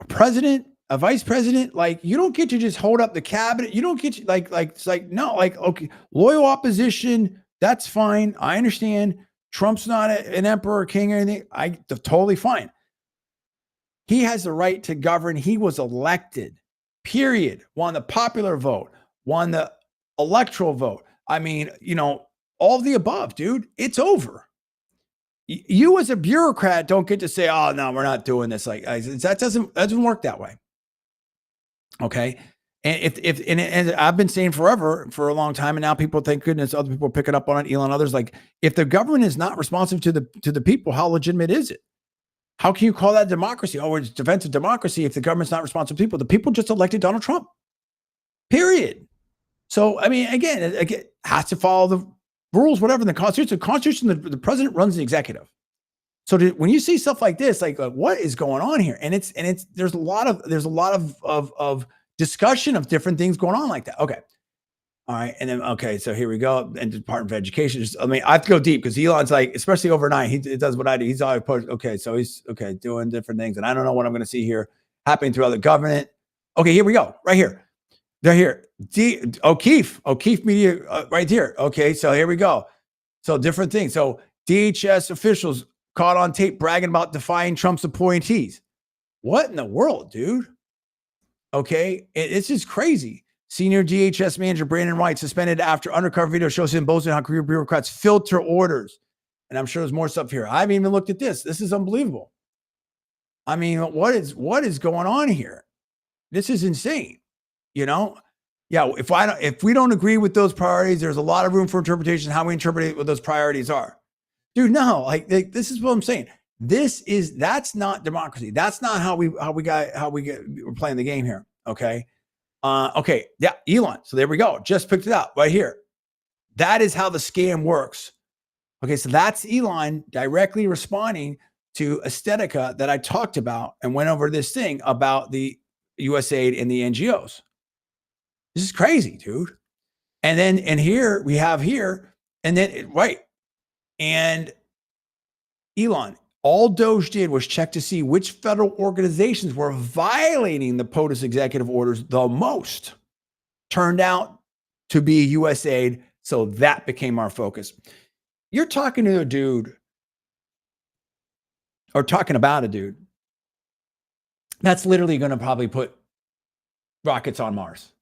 a president, a vice president. Like, you don't get to just hold up the cabinet. You don't get to it's like, no, like, okay, loyal opposition. That's fine. I understand. Trump's not an emperor or king or anything. Totally fine. He has the right to govern. He was elected, period. Won the popular vote, won the electoral vote. I mean, you know, all of the above, dude. It's over. You as a bureaucrat don't get to say, oh, no, we're not doing this. Like, that doesn't work that way. Okay. And and I've been saying forever, for a long time, and now people, thank goodness, other people are picking up on it, Elon, others, like, if the government is not responsive to the people, how legitimate is it? How can you call that democracy? Oh, it's defensive democracy if the government's not responsive to people. The people just elected Donald Trump. Period. So, I mean, again, it has to follow the rules, whatever in the Constitution, the president runs the executive. So when you see stuff like this, like what is going on here? And there's a lot of discussion of different things going on like that. Okay. All right. And then, okay. So here we go. And Department of Education. I have to go deep because Elon's like, especially overnight, he does what I do. He's always posted. Okay. So he's doing different things. And I don't know what I'm going to see here happening throughout the government. Okay. Here we go. Right here. They're here. O'Keefe Media right here. Okay. So here we go. So different things. So DHS officials caught on tape bragging about defying Trump's appointees. What in the world, dude? Okay. It's just crazy. Senior DHS manager Brandon White suspended after undercover video shows him boasting how career bureaucrats filter orders. And I'm sure there's more stuff here. I haven't even looked at this. This is unbelievable. I mean, what is going on here? This is insane. You know? Yeah, if we don't agree with those priorities, there's a lot of room for interpretation of how we interpret what those priorities are. Dude, no, like this is what I'm saying. That's not democracy. That's not how we're playing the game here. Okay. Okay. Yeah. Elon. So there we go. Just picked it up right here. That is how the scam works. Okay. So that's Elon directly responding to Aesthetica that I talked about and went over this thing about the USAID and the NGOs. This is crazy, dude. And here we have here, and then, right. And Elon, all Doge did was check to see which federal organizations were violating the POTUS executive orders the most. Turned out to be USAID, so that became our focus. You're talking to a dude, or talking about a dude, that's literally going to probably put rockets on Mars.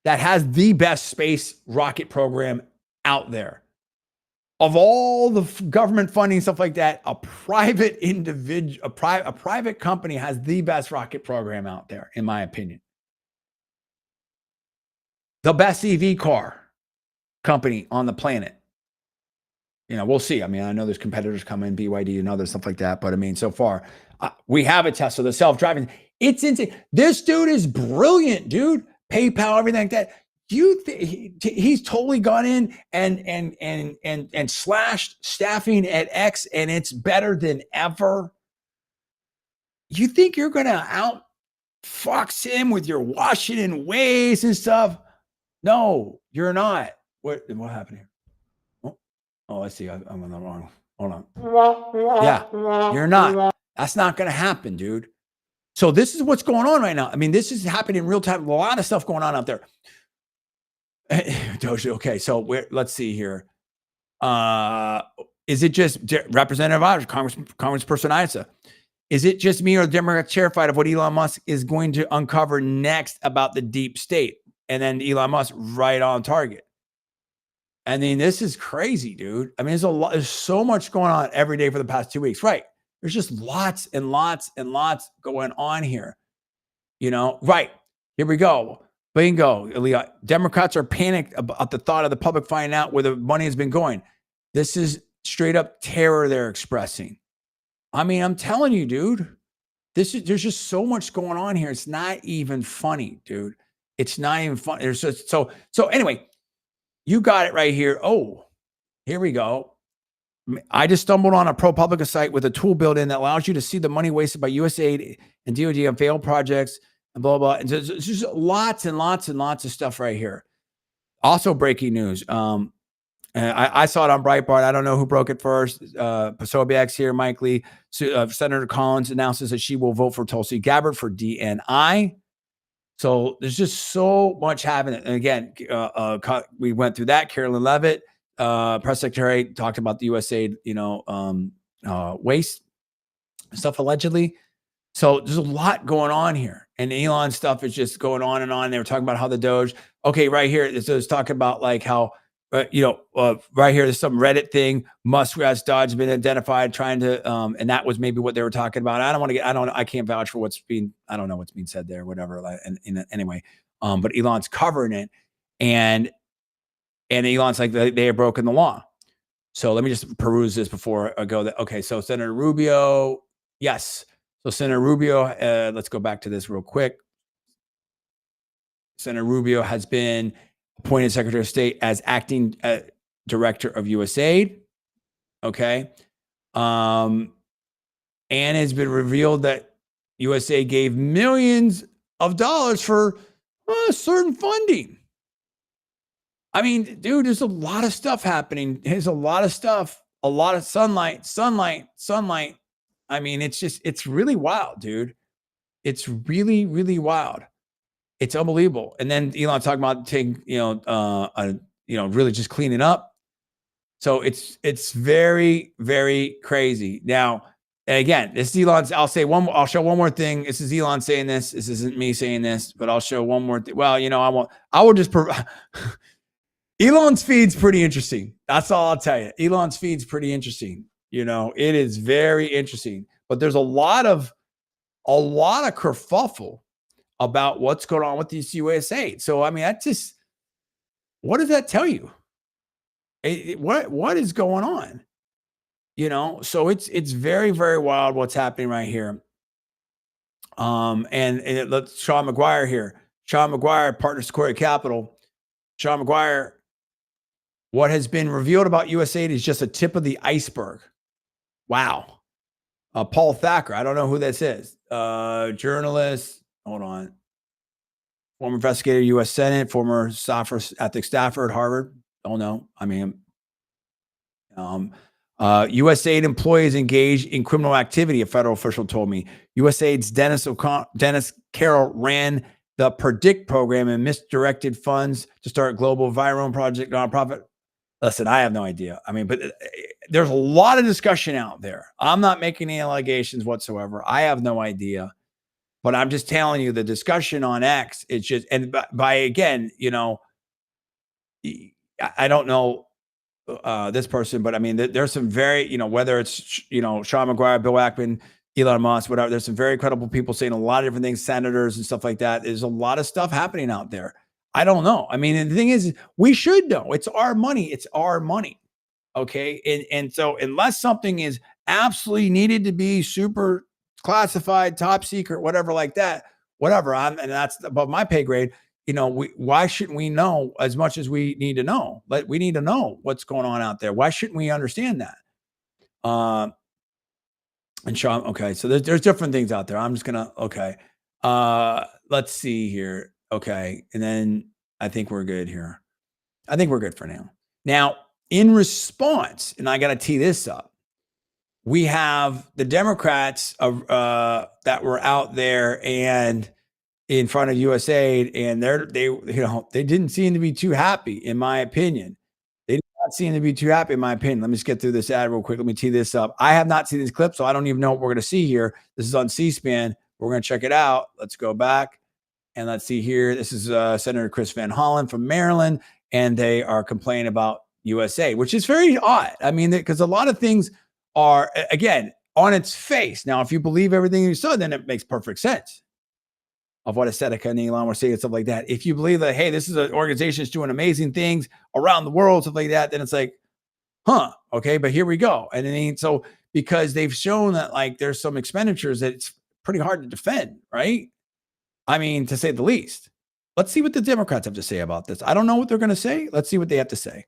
That has the best space rocket program out there. Of all the government funding, stuff like that, a private individual, a private company has the best rocket program out there, in my opinion. The best EV car company on the planet. You know, we'll see. I mean, I know there's competitors coming, BYD and other stuff like that, but I mean, so far, we have a Tesla, the self-driving. It's insane. This dude is brilliant, dude. PayPal, everything like that. He's totally gone in and slashed staffing at X, and it's better than ever. You think you're gonna outfox him with your Washington ways and stuff? No, you're not. What happened here? Oh, I see. I'm on the wrong. Hold on. Yeah, you're not. That's not gonna happen, dude. So this is what's going on right now. I mean, this is happening in real time. A lot of stuff going on out there. Okay, so let's see here. Is it just Representative Otter, Congressperson Issa? Is it just me or the Democrats terrified of what Elon Musk is going to uncover next about the deep state? And then Elon Musk right on target. I mean, this is crazy, dude. I mean, there's so much going on every day for the past 2 weeks, right? There's just lots and lots and lots going on here. You know, right. Here we go. Bingo, Leah. Democrats are panicked about the thought of the public finding out where the money has been going. This is straight up terror they're expressing. I mean, I'm telling you, dude, there's just so much going on here. It's not even funny, dude. It's not even funny. There's just, so anyway, you got it right here. Oh, here we go. I just stumbled on a ProPublica site with a tool built in that allows you to see the money wasted by USAID and DoD on failed projects and blah, blah. And there's just lots and lots and lots of stuff right here. Also breaking news. I saw it on Breitbart. I don't know who broke it first. Posobiec's here, Mike Lee. Senator Collins announces that she will vote for Tulsi Gabbard for DNI. So there's just so much happening. And again, we went through that. Carolyn Leavitt, press secretary, talked about the USAID, waste stuff allegedly. So there's a lot going on here. And Elon stuff is just going on and on. They were talking about how the Doge. Okay, right here, it's talking about like how, right here, there's some Reddit thing. Muskrat's Dodge has been identified trying to, and that was maybe what they were talking about. I can't vouch for I don't know what's being said there, whatever. Anyway, but Elon's covering it. And Elon's like, they have broken the law. So let me just peruse this before I go. Okay, so Senator Rubio, yes. So Senator Rubio, let's go back to this real quick. Senator Rubio has been appointed Secretary of State as acting director of USAID. Okay. And it's been revealed that USAID gave millions of dollars for certain funding. I mean, dude, there's a lot of stuff happening. There's a lot of stuff, a lot of sunlight. I mean, it's really wild, dude. It's really, really wild. It's unbelievable. And then Elon talking about taking, really just cleaning up. So it's very, very crazy. Now, again, this is Elon's. I'll show one more thing. This is Elon saying this. This isn't me saying this, but I'll show one more thing. Well, I will just Elon's feed's pretty interesting. That's all I'll tell you. Elon's feed's pretty interesting. It is very interesting, but there's a lot of kerfuffle about what's going on with these USAID. So, I mean, what does that tell you? What is going on? So it's very, very wild what's happening right here. And let's Sean McGuire here. Sean McGuire, partner Sequoia Capital. Sean McGuire, what has been revealed about USAID is just a tip of the iceberg. Wow. Paul Thacker, I don't know who this is. Journalist. Hold on. Former investigator, U.S. Senate, former ethics staffer at Harvard. Don't know. I mean, USAID employees engaged in criminal activity, a federal official told me. USAID's Dennis Carroll ran the Predict program and misdirected funds to start Global Environment Project nonprofit. Listen, I have no idea. I mean, but there's a lot of discussion out there. I'm not making any allegations whatsoever. I have no idea. But I'm just telling you the discussion on X, it's just, and by again, I don't know this person, but I mean, there's some very, whether it's, Sean McGuire, Bill Ackman, Elon Musk, whatever, there's some very credible people saying a lot of different things, senators and stuff like that. There's a lot of stuff happening out there. I don't know. I mean, and the thing is, we should know. It's our money. It's our money. Okay. And so unless something is absolutely needed to be super classified, top secret, whatever like that, whatever. And that's above my pay grade. Why shouldn't we know as much as we need to know? We need to know what's going on out there. Why shouldn't we understand that? And Sean, okay, so there's different things out there. I'm just gonna, okay. Let's see here. Okay, and then I think we're good here. I think we're good for now. Now, in response, and I got to tee this up, we have the Democrats that were out there and in front of USAID, and they didn't seem to be too happy, in my opinion. They did not seem to be too happy, in my opinion. Let me just get through this ad real quick. Let me tee this up. I have not seen this clip, so I don't even know what we're going to see here. This is on C-SPAN. We're going to check it out. Let's go back and let's see here. This is Senator Chris Van Hollen from Maryland, and they are complaining about USAID, which is very odd. I mean, because a lot of things are, again, on its face. Now, if you believe everything you saw, then it makes perfect sense. of what Aesthetica and Elon were saying and stuff like that. If you believe that, hey, this is an organization that's doing amazing things around the world, stuff like that, then it's like, huh, okay, but here we go. And then so because they've shown that like there's some expenditures that it's pretty hard to defend, right? I mean, to say the least. Let's see what the Democrats have to say about this. I don't know what they're going to say. Let's see what they have to say.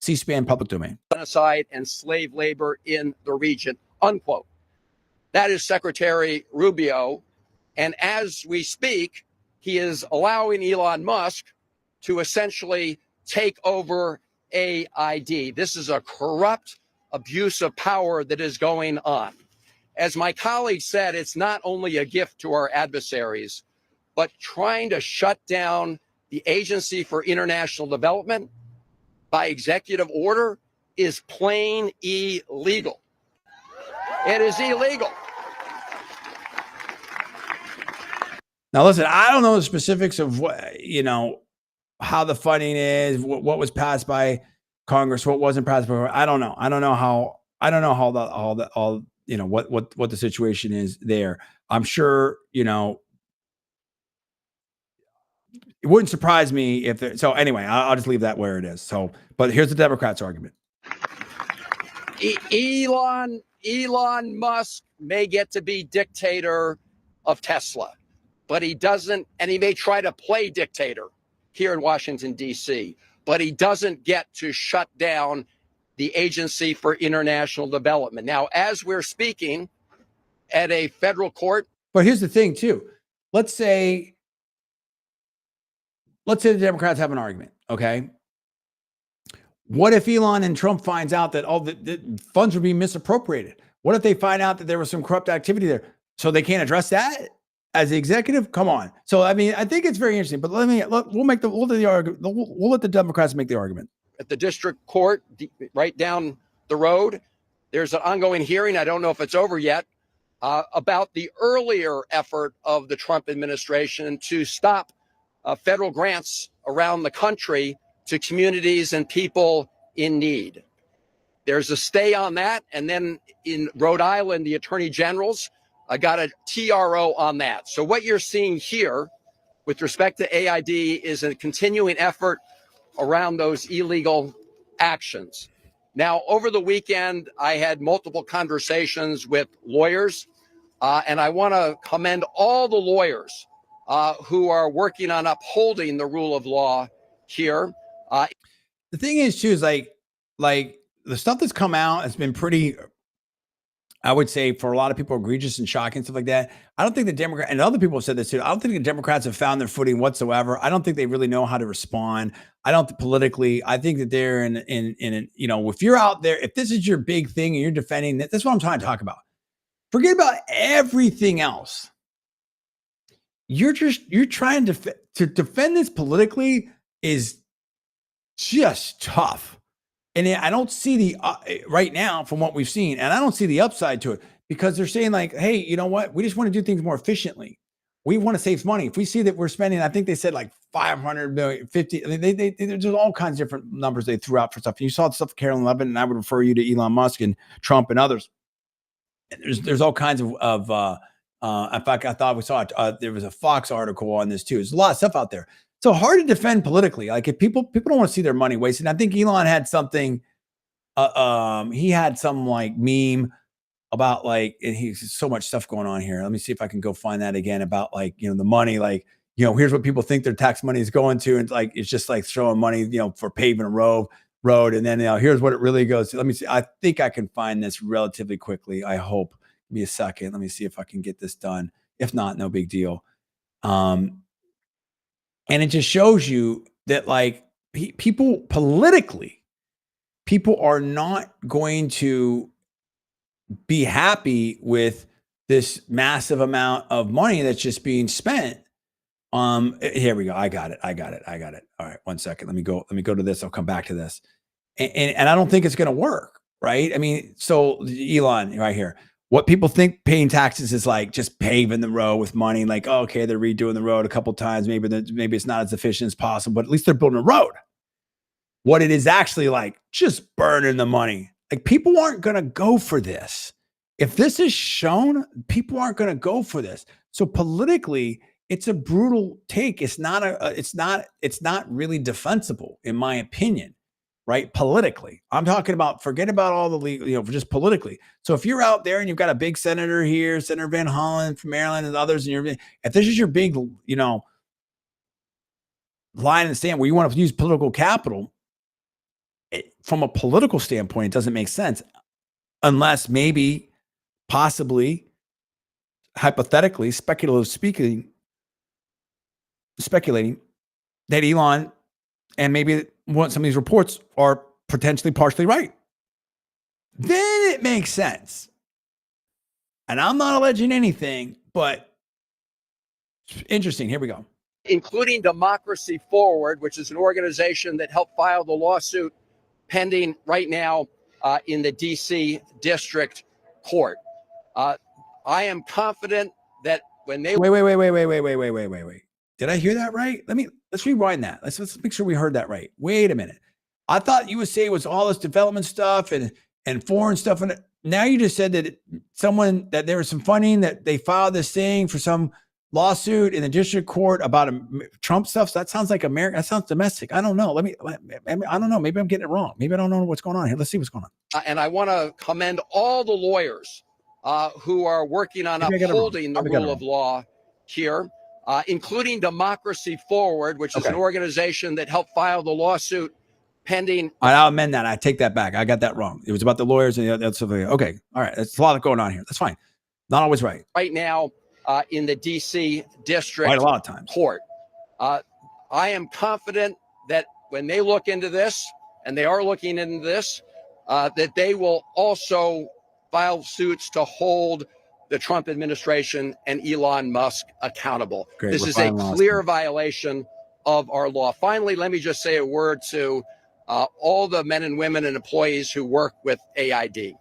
C-SPAN, public domain. Genocide and slave labor in the region, unquote. That is Secretary Rubio. And as we speak, he is allowing Elon Musk to essentially take over AID. This is a corrupt abuse of power that is going on. As my colleague said, it's not only a gift to our adversaries, but trying to shut down the Agency for International Development by executive order is plain illegal. It is illegal. Now, listen, I don't know the specifics of what, how the funding is, what was passed by Congress, what wasn't passed by. I don't know. I don't know how what the situation is there. I'm sure, it wouldn't surprise me if there. So anyway, I'll just leave that where it is. So, but here's the Democrats' argument. Elon Musk may get to be dictator of Tesla, but he doesn't, and he may try to play dictator here in Washington, D.C., but he doesn't get to shut down the Agency for International Development. Now, as we're speaking at a federal court. But here's the thing, too. Let's say the Democrats have an argument, okay? What if Elon and Trump finds out that all the funds were being misappropriated? What if they find out that there was some corrupt activity there? So they can't address that as the executive? Come on. So, I mean, I think it's very interesting, but we'll let the Democrats make the argument. At the district court, right down the road, there's an ongoing hearing. I don't know if it's over yet, about the earlier effort of the Trump administration to stop federal grants around the country to communities and people in need. There's a stay on that. And then in Rhode Island, the attorney generals got a TRO on that. So what you're seeing here with respect to AID is a continuing effort around those illegal actions. Now, over the weekend, I had multiple conversations with lawyers, and I want to commend all the lawyers who are working on upholding the rule of law here. The thing is, too, is like the stuff that's come out has been pretty, I would say, for a lot of people, egregious and shocking, stuff like that. I don't think the Democrats, and other people have said this too, I don't think the Democrats have found their footing whatsoever. I don't think they really know how to respond. I don't politically, I think that they're in if you're out there, if this is your big thing and you're defending it, that's what I'm trying to talk about. Forget about everything else. You're trying to defend this politically is just tough. And I don't see the right now from what we've seen, and I don't see the upside to it because they're saying like, hey, you know what? We just want to do things more efficiently. We want to save money. If we see that we're spending, I think they said like 500 million, 50. I mean, there's all kinds of different numbers they threw out for stuff. And you saw the stuff of Carolyn Levin, and I would refer you to Elon Musk and Trump and others. There's all kinds of in fact, I thought we saw there was a Fox article on this too. There's a lot of stuff out there. So hard to defend politically. Like if people don't want to see their money wasted. I think Elon had something. He had some like meme about like, and he's so much stuff going on here. Let me see if I can go find that again about like the money. Like here's what people think their tax money is going to, and like it's just like throwing money for paving a road, and then here's what it really goes to. Let me see. I think I can find this relatively quickly. I hope. Give me a second. Let me see if I can get this done. If not, no big deal. And it just shows you that like people politically, people are not going to be happy with this massive amount of money that's just being spent. Here we go. I got it. All right. 1 second. Let me go to this. I'll come back to this. And I don't think it's going to work. Right. I mean, so Elon right here. What people think paying taxes is like just paving the road with money. Like, oh, okay, they're redoing the road a couple times. Maybe it's not as efficient as possible, but at least they're building a road. What it is actually like just burning the money. Like people aren't going to go for this. If this is shown, people aren't going to go for this. So politically, it's a brutal take. It's not it's not really defensible, in my opinion, right? Politically, I'm talking about, forget about all the legal, just politically. So if you're out there and you've got a big senator here, Senator Van Hollen from Maryland and others, and if this is your big, line in the sand where you want to use political capital, from a political standpoint, it doesn't make sense unless maybe, possibly, hypothetically, speculating that Elon and maybe some of these reports are potentially partially right. Then it makes sense. And I'm not alleging anything, but interesting. Here we go. Including Democracy Forward, which is an organization that helped file the lawsuit pending right now in the DC District Court. I am confident that when they wait. Did I hear that right? Let's rewind that. Let's make sure we heard that right. Wait a minute. I thought USAID was all this development stuff and foreign stuff, and now you just said that there was some funding, that they filed this thing for some lawsuit in the district court about Trump stuff. So that sounds like America. That sounds domestic. I don't know. I don't know. Maybe I'm getting it wrong. Maybe I don't know what's going on here. Let's see what's going on. And I want to commend all the lawyers who are working on upholding the rule of law here, including Democracy Forward, which is an organization that helped file the lawsuit pending. I'll amend that. I take that back. I got that wrong. It was about the lawyers and the other stuff. Okay. All right. There's a lot going on here. That's fine. Not always right. Right now, in the DC District a lot of times. Court. I am confident that when they look into this, and they are looking into this, that they will also file suits to hold the Trump administration and Elon Musk accountable. Great. This is a clear violation of our law. Finally, let me just say a word to all the men and women and employees who work with AID.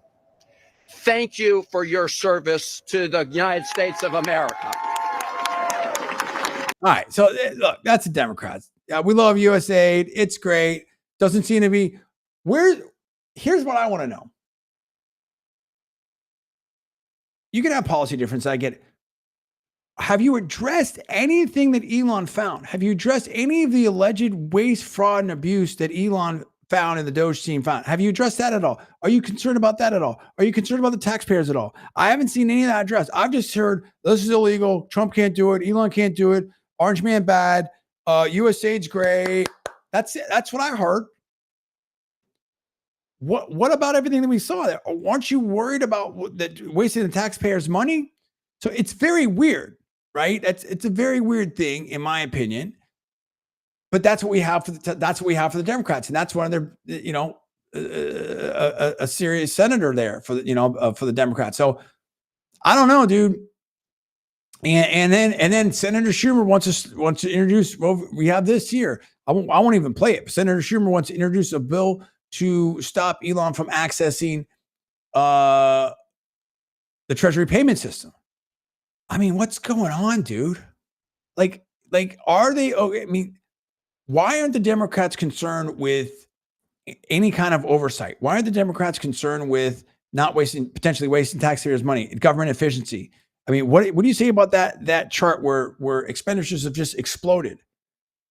Thank you for your service to the United States of America. All right. So look, that's the Democrats. We love USAID. It's great. Doesn't seem to be here's what I want to know. You can have policy difference. I get it. Have you addressed anything that Elon found? Have you addressed any of the alleged waste, fraud, and abuse that Elon found and the Doge team found? Have you addressed that at all? Are you concerned about that at all? Are you concerned about the taxpayers at all? I haven't seen any of that addressed. I've just heard this is illegal. Trump can't do it. Elon can't do it. Orange man bad. USAID's great. That's it. That's what I heard. What about everything that we saw there? Aren't you worried about wasting the taxpayers' money? So it's very weird, right? It's a very weird thing, in my opinion. But that's what we have for the Democrats, and that's one of their, a serious senator there for the Democrats. So I don't know, dude. And then Senator Schumer wants to introduce. Well, we have this here. I won't even play it. Senator Schumer wants to introduce a bill to stop Elon from accessing the Treasury payment system. I mean, what's going on, dude? Like, are they okay? I mean, why aren't the Democrats concerned with any kind of oversight? Why aren't the Democrats concerned with not potentially wasting taxpayers' money, government efficiency? I mean, what do you say about that chart where expenditures have just exploded?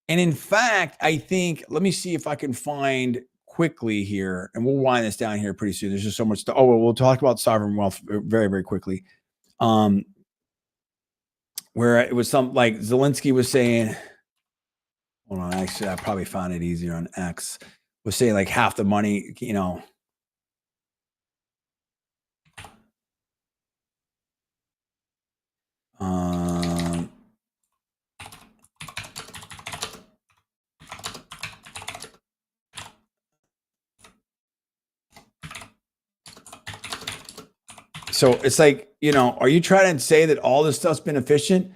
And in fact, I think, let me see if I can find quickly here, and we'll wind this down here pretty soon. There's just so much stuff. We'll talk about sovereign wealth very, very quickly. Where it was some, like Zelensky was saying, hold on, actually, I probably found it easier on X, was saying like half the money, so it's like, are you trying to say that all this stuff's been efficient?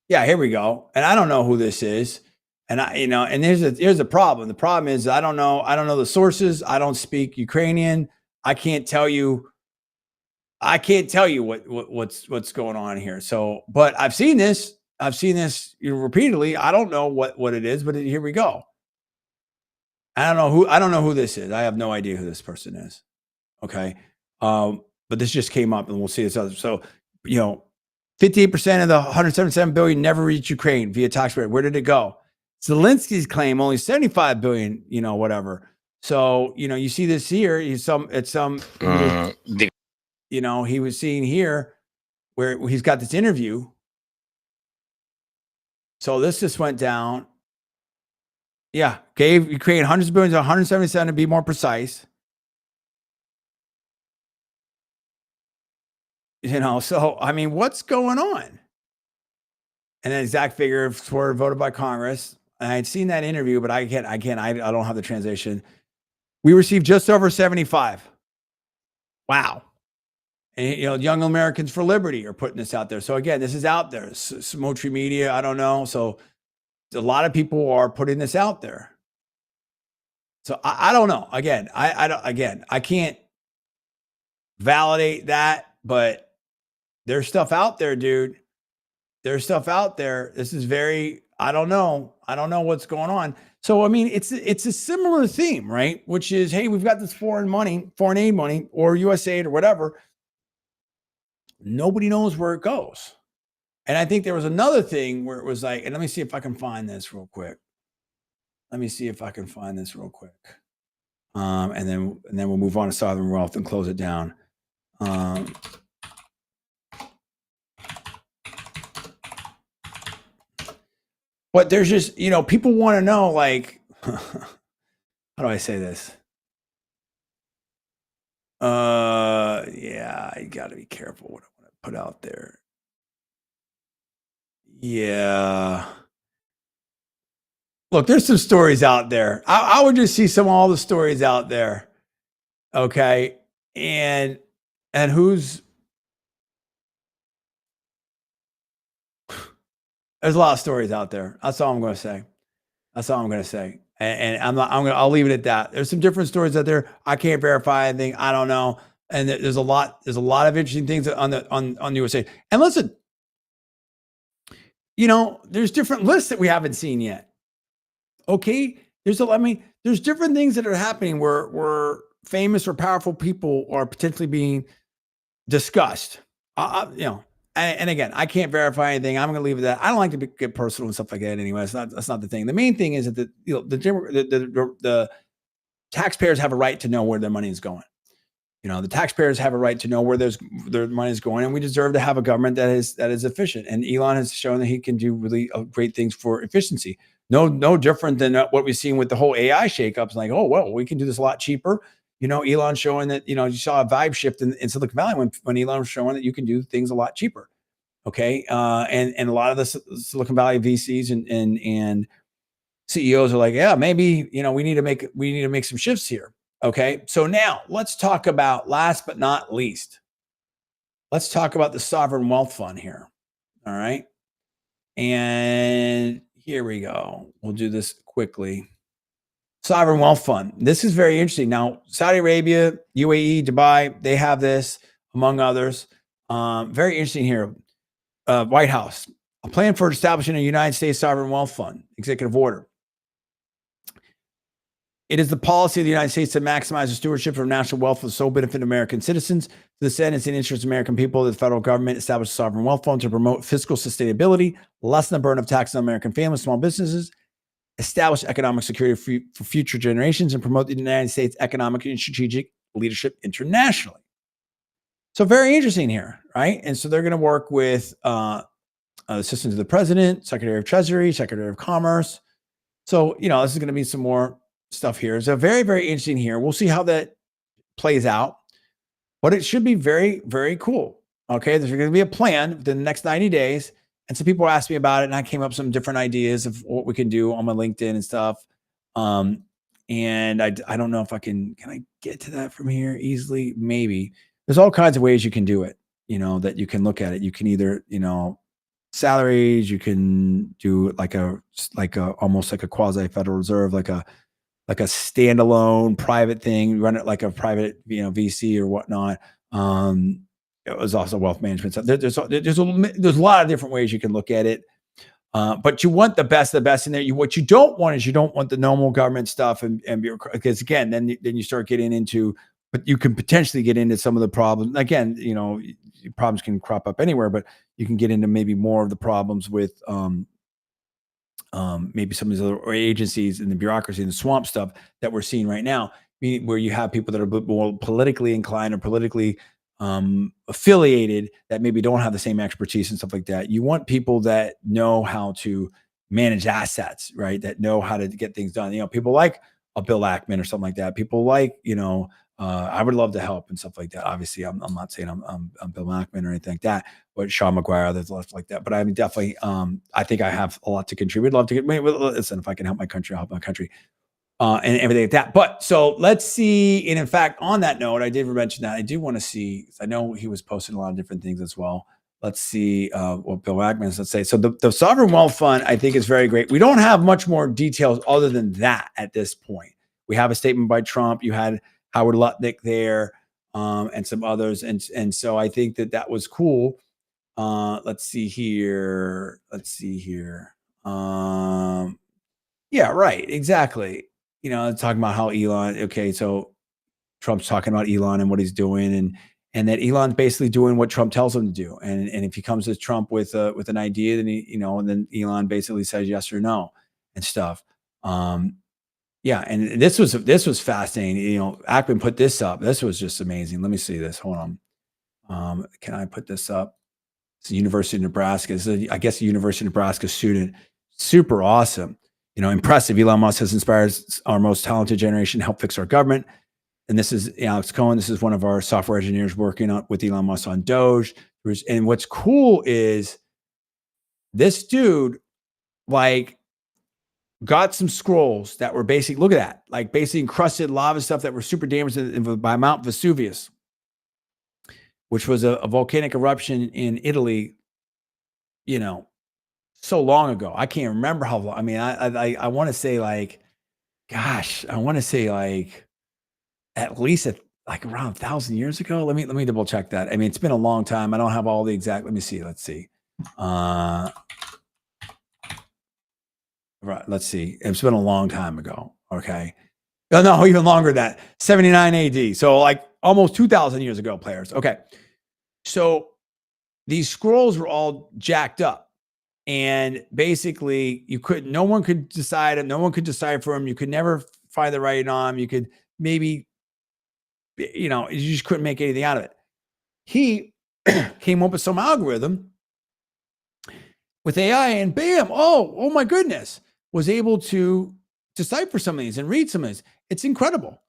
Yeah, here we go. And I don't know who this is. And and here's the problem. The problem is I don't know the sources. I don't speak Ukrainian. I can't tell you what's going on here. So, but I've seen this repeatedly. I don't know what it is, but here we go. I don't know who this is. I have no idea who this person is. Okay. But this just came up, and we'll see this other. So, 58% of the 177 billion never reached Ukraine via taxpayer. Where did it go? Zelensky's claim only 75 billion, whatever. So, you see this here. He was seeing here where he's got this interview. So this just went down. Yeah, gave Ukraine hundreds of billions, 177 to be more precise. So I mean, what's going on? And then exact figure for voted by Congress. And I had seen that interview, but I don't have the translation. We received just over 75. Wow. And, Young Americans for Liberty are putting this out there. So again, this is out there. Smotry Media, I don't know. So a lot of people are putting this out there. So I don't know. Again, I can't validate that, but there's stuff out there, dude. There's stuff out there. This is I don't know what's going on. So, I mean, it's a similar theme, right? Which is, hey, we've got this foreign aid money, or USAID or whatever. Nobody knows where it goes. And I think there was another thing where it was like, and let me see if I can find this real quick. And then we'll move on to sovereign wealth and close it down. But there's just, people want to know, like, how do I say this? Yeah, I got to be careful what I want to put out there. Yeah. Look, there's some stories out there. I would just see all the stories out there. Okay. And there's a lot of stories out there. That's all I'm going to say. And I'll leave it at that. There's some different stories out there. I can't verify anything. I don't know. And there's a lot of interesting things on the USAID. And listen, there's different lists that we haven't seen yet. Okay. There's different things that are happening where famous or powerful people are potentially being discussed. And again, I can't verify anything. I'm going to leave it at that. I don't like to get personal and stuff like that anyway. That's not the thing. The main thing is that the taxpayers have a right to know where their money is going. The taxpayers have a right to know where their money is going, and we deserve to have a government that is efficient. And Elon has shown that he can do really great things for efficiency. No different than what we've seen with the whole AI shakeups. Like, oh, well, we can do this a lot cheaper. Elon showing that, you saw a vibe shift in Silicon Valley when Elon was showing that you can do things a lot cheaper. Okay. And a lot of the Silicon Valley VCs and CEOs are like, yeah, maybe, we need to make some shifts here. Okay. So now let's talk about, last but not least, let's talk about the sovereign wealth fund here. All right. And here we go. We'll do this quickly. Sovereign wealth fund. This is very interesting. Now, Saudi Arabia, UAE, Dubai, they have this, among others. Very interesting here. White House, a plan for establishing a United States sovereign wealth fund, executive order. It is the policy of the United States to maximize the stewardship of national wealth for the sole benefit of American citizens. To this end, it's in the interest of American people that the federal government establish a sovereign wealth fund to promote fiscal sustainability, lessen the burden of tax on American families, small businesses, establish economic security for future generations, and promote the United States economic and strategic leadership internationally. So very interesting here, right? And so they're going to work with assistant to the president, secretary of treasury, secretary of commerce. So, this is going to be some more stuff here. So very, very interesting here. We'll see how that plays out, but it should be very, very cool. Okay. There's going to be a plan within the next 90 days. And some people asked me about it, and I came up with some different ideas of what we can do on my LinkedIn and stuff. And I don't know if can I get to that from here easily? Maybe. There's all kinds of ways you can do it, that you can look at it. You can either, salaries, you can do like a almost like a quasi Federal Reserve, like a standalone private thing, run it like a private, VC or whatnot. It was also wealth management. So there's a lot of different ways you can look at it. But you want the best of the best in there. What you don't want is you don't want the normal government stuff and because again, then you start getting into but you can potentially get into some of the problems. Again, you know, problems can crop up anywhere, but you can get into maybe more of the problems with maybe some of these other agencies and the bureaucracy and the swamp stuff that we're seeing right now, where you have people that are a bit more politically inclined or politically affiliated that maybe don't have the same expertise and stuff like that. You want people that know how to manage assets, right? That know how to get things done. You know, people like a Bill Ackman or something like that. People like, you know, I would love to help and stuff like that. Obviously, I'm not saying I'm Bill Ackman or anything like that, but Sean McGuire, there's left like that. But I'm definitely, I think I have a lot to contribute. Love to get, listen, if I can help my country, I'll help my country. And everything like that. But so let's see. And in fact, on that note, I did mention that I do want to see, I know he was posting a lot of different things as well. Let's see what Bill Ackman's, let's say. So the Sovereign Wealth Fund, I think, is very great. We don't have much more details other than that at this point. We have a statement by Trump. You had Howard Lutnick there and some others. And so I think that was cool. Let's see here. Yeah, right. Exactly. You know, talking about how Elon, okay, so Trump's talking about Elon and what he's doing, and that Elon's basically doing what Trump tells him to do. And if he comes to Trump with an idea, then he, you know, and then Elon basically says yes or no and stuff. Yeah, and this was fascinating. You know, Ackman put this up. This was just amazing. Let me see this. Hold on. Can I put this up? It's the University of Nebraska. This is, I guess, a University of Nebraska student. Super awesome. You know, impressive. Elon Musk has inspired our most talented generation to help fix our government. And this is Alex Cohen. This is one of our software engineers working on with Elon Musk on Doge. And what's cool is this dude, like, got some scrolls that were basic. Look at that, like basically encrusted lava stuff that were super damaged by Mount Vesuvius, which was a volcanic eruption in Italy, you know, so long ago. I can't remember how long. I mean, I want to say like, gosh, I want to say like at least like around 1,000 years ago. Let me double check that. I mean, it's been a long time. I don't have all the exact. Let me see. Let's see. Right. Let's see. It's been a long time ago. Okay. No, even longer than that. 79 AD. So like almost 2,000 years ago, players. Okay. So these scrolls were all jacked up. And basically no one could decide it. No one could decide for him. You could never find the writing on him. You could maybe, you know, you just couldn't make anything out of it. He came up with some algorithm with AI and bam, oh my goodness, was able to decipher some of these and read some of these. It's incredible.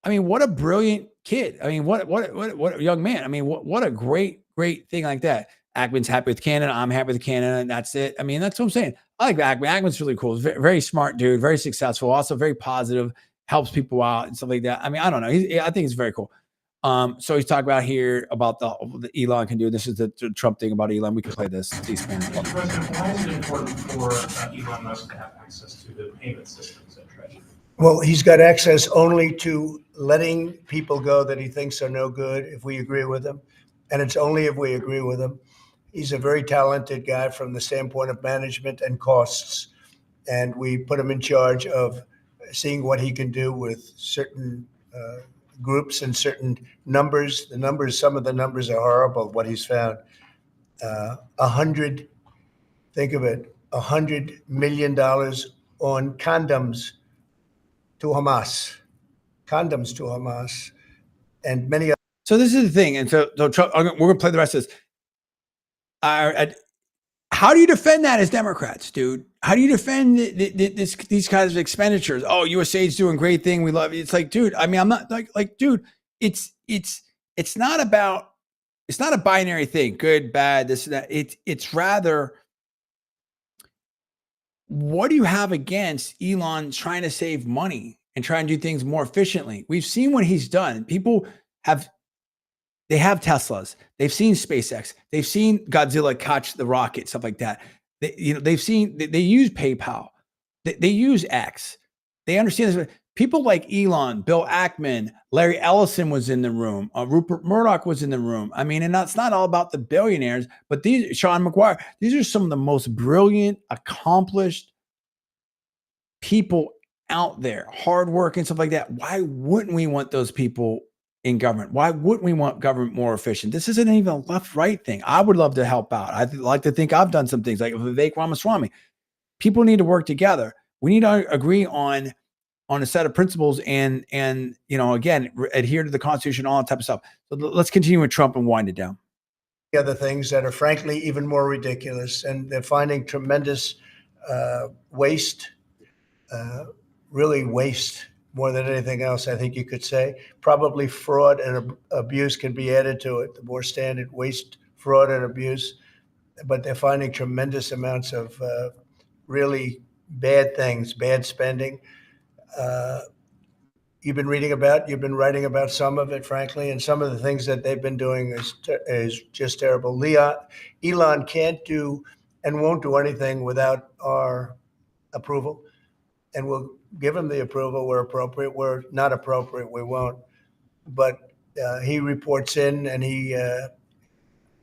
I mean, what a brilliant kid. I mean, what a young man. I mean, what a great thing like that. Ackman's happy with Canada. I'm happy with Canada, and that's it. I mean, that's what I'm saying. I like Ackman. Ackman's really cool. Very, very smart dude, very successful, also very positive, helps people out and stuff like that. I mean, I don't know. I think it's very cool. So he's talking about here about the Elon can do. This is the Trump thing about Elon. We can play this. Mr. President, why is it important for Elon Musk to have access to the payment systems at Treasury? Well, he's got access only to letting people go that he thinks are no good if we agree with him. And it's only if we agree with him. He's a very talented guy from the standpoint of management and costs. And we put him in charge of seeing what he can do with certain groups and certain numbers. Some of the numbers are horrible, what he's found. Think of it, $100 million on condoms to Hamas, and many other. So this is the thing. And so Trump, we're going to play the rest of this. How do you defend that as Democrats, dude? How do you defend these kinds of expenditures? Oh, USAID's doing great thing. We love it. It's like, dude, I mean, I'm not like, dude, it's not a binary thing. Good, bad, this, that. It's rather, what do you have against Elon trying to save money and trying to do things more efficiently? We've seen what he's done. People have Teslas. They've seen SpaceX. They've seen Godzilla catch the rocket, stuff like that. They use PayPal. They use X. They understand this. People like Elon, Bill Ackman, Larry Ellison was in the room. Rupert Murdoch was in the room. I mean, and that's not all about the billionaires, but Sean McGuire, these are some of the most brilliant, accomplished people out there, hard work and stuff like that. Why wouldn't we want those people in government. Why wouldn't we want government more efficient? This isn't even a left-right thing. I would love to help out. I'd like to think I've done some things like Vivek Ramaswamy. People need to work together. We need to agree on a set of principles and again, adhere to the Constitution, all that type of stuff. So let's continue with Trump and wind it down. Other things that are frankly even more ridiculous, and they're finding tremendous waste, really waste more than anything else, I think you could say. Probably fraud and abuse can be added to it, the more standard waste, fraud, and abuse. But they're finding tremendous amounts of really bad things, bad spending. You've been writing about some of it, frankly, and some of the things that they've been doing is just terrible. Elon can't do and won't do anything without our approval, and we'll give him the approval where appropriate. Where not appropriate, we won't. But he reports in, and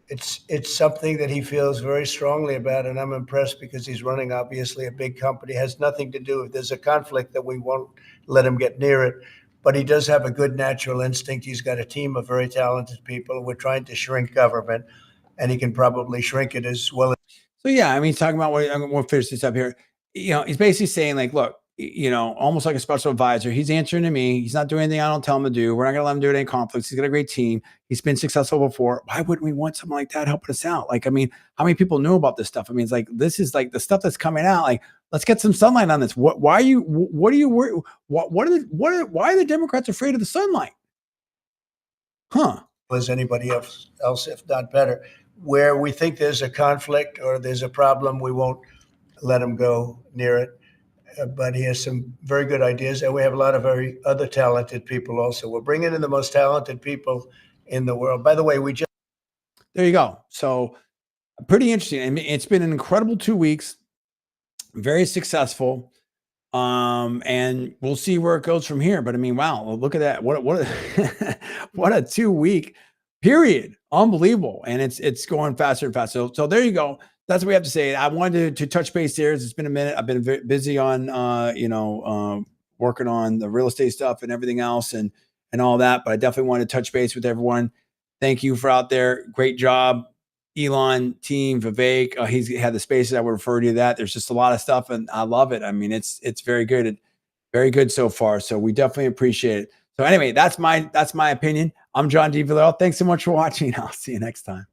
it's something that he feels very strongly about, and I'm impressed because he's running obviously a big company. It has nothing to do if there's a conflict that we won't let him get near it. But he does have a good natural instinct. He's got a team of very talented people. We're trying to shrink government, and he can probably shrink it as well. So yeah, I mean, he's talking about we'll finish this up here. He's basically saying like, look, almost like a special advisor. He's answering to me. He's not doing anything I don't tell him to do. We're not going to let him do any conflicts. He's got a great team. He's been successful before. Why wouldn't we want something like that helping us out? Like, I mean, how many people knew about this stuff? I mean, it's like, this is like the stuff that's coming out. Like, let's get some sunlight on this. Why are you worried? Why are the Democrats afraid of the sunlight? Huh? As anybody else, if not better. Where we think there's a conflict or there's a problem, we won't let him go near it. But he has some very good ideas, and we have a lot of very other talented people also. We're bringing in the most talented people in the world. By the way, there you go. So pretty interesting. I mean, it's been an incredible 2 weeks, very successful, and we'll see where it goes from here. But I mean, wow, look at that! What a 2 week period, unbelievable, and it's going faster and faster. So there you go. That's what we have to say. I wanted to touch base there. It's been a minute. I've been very busy on, working on the real estate stuff and everything else and all that. But I definitely wanted to touch base with everyone. Thank you for out there. Great job, Elon, team, Vivek. He's had the spaces. I would refer to that. There's just a lot of stuff, and I love it. I mean, it's very good, very good so far. So we definitely appreciate it. So anyway, that's my opinion. I'm John D. Villero. Thanks so much for watching. I'll see you next time.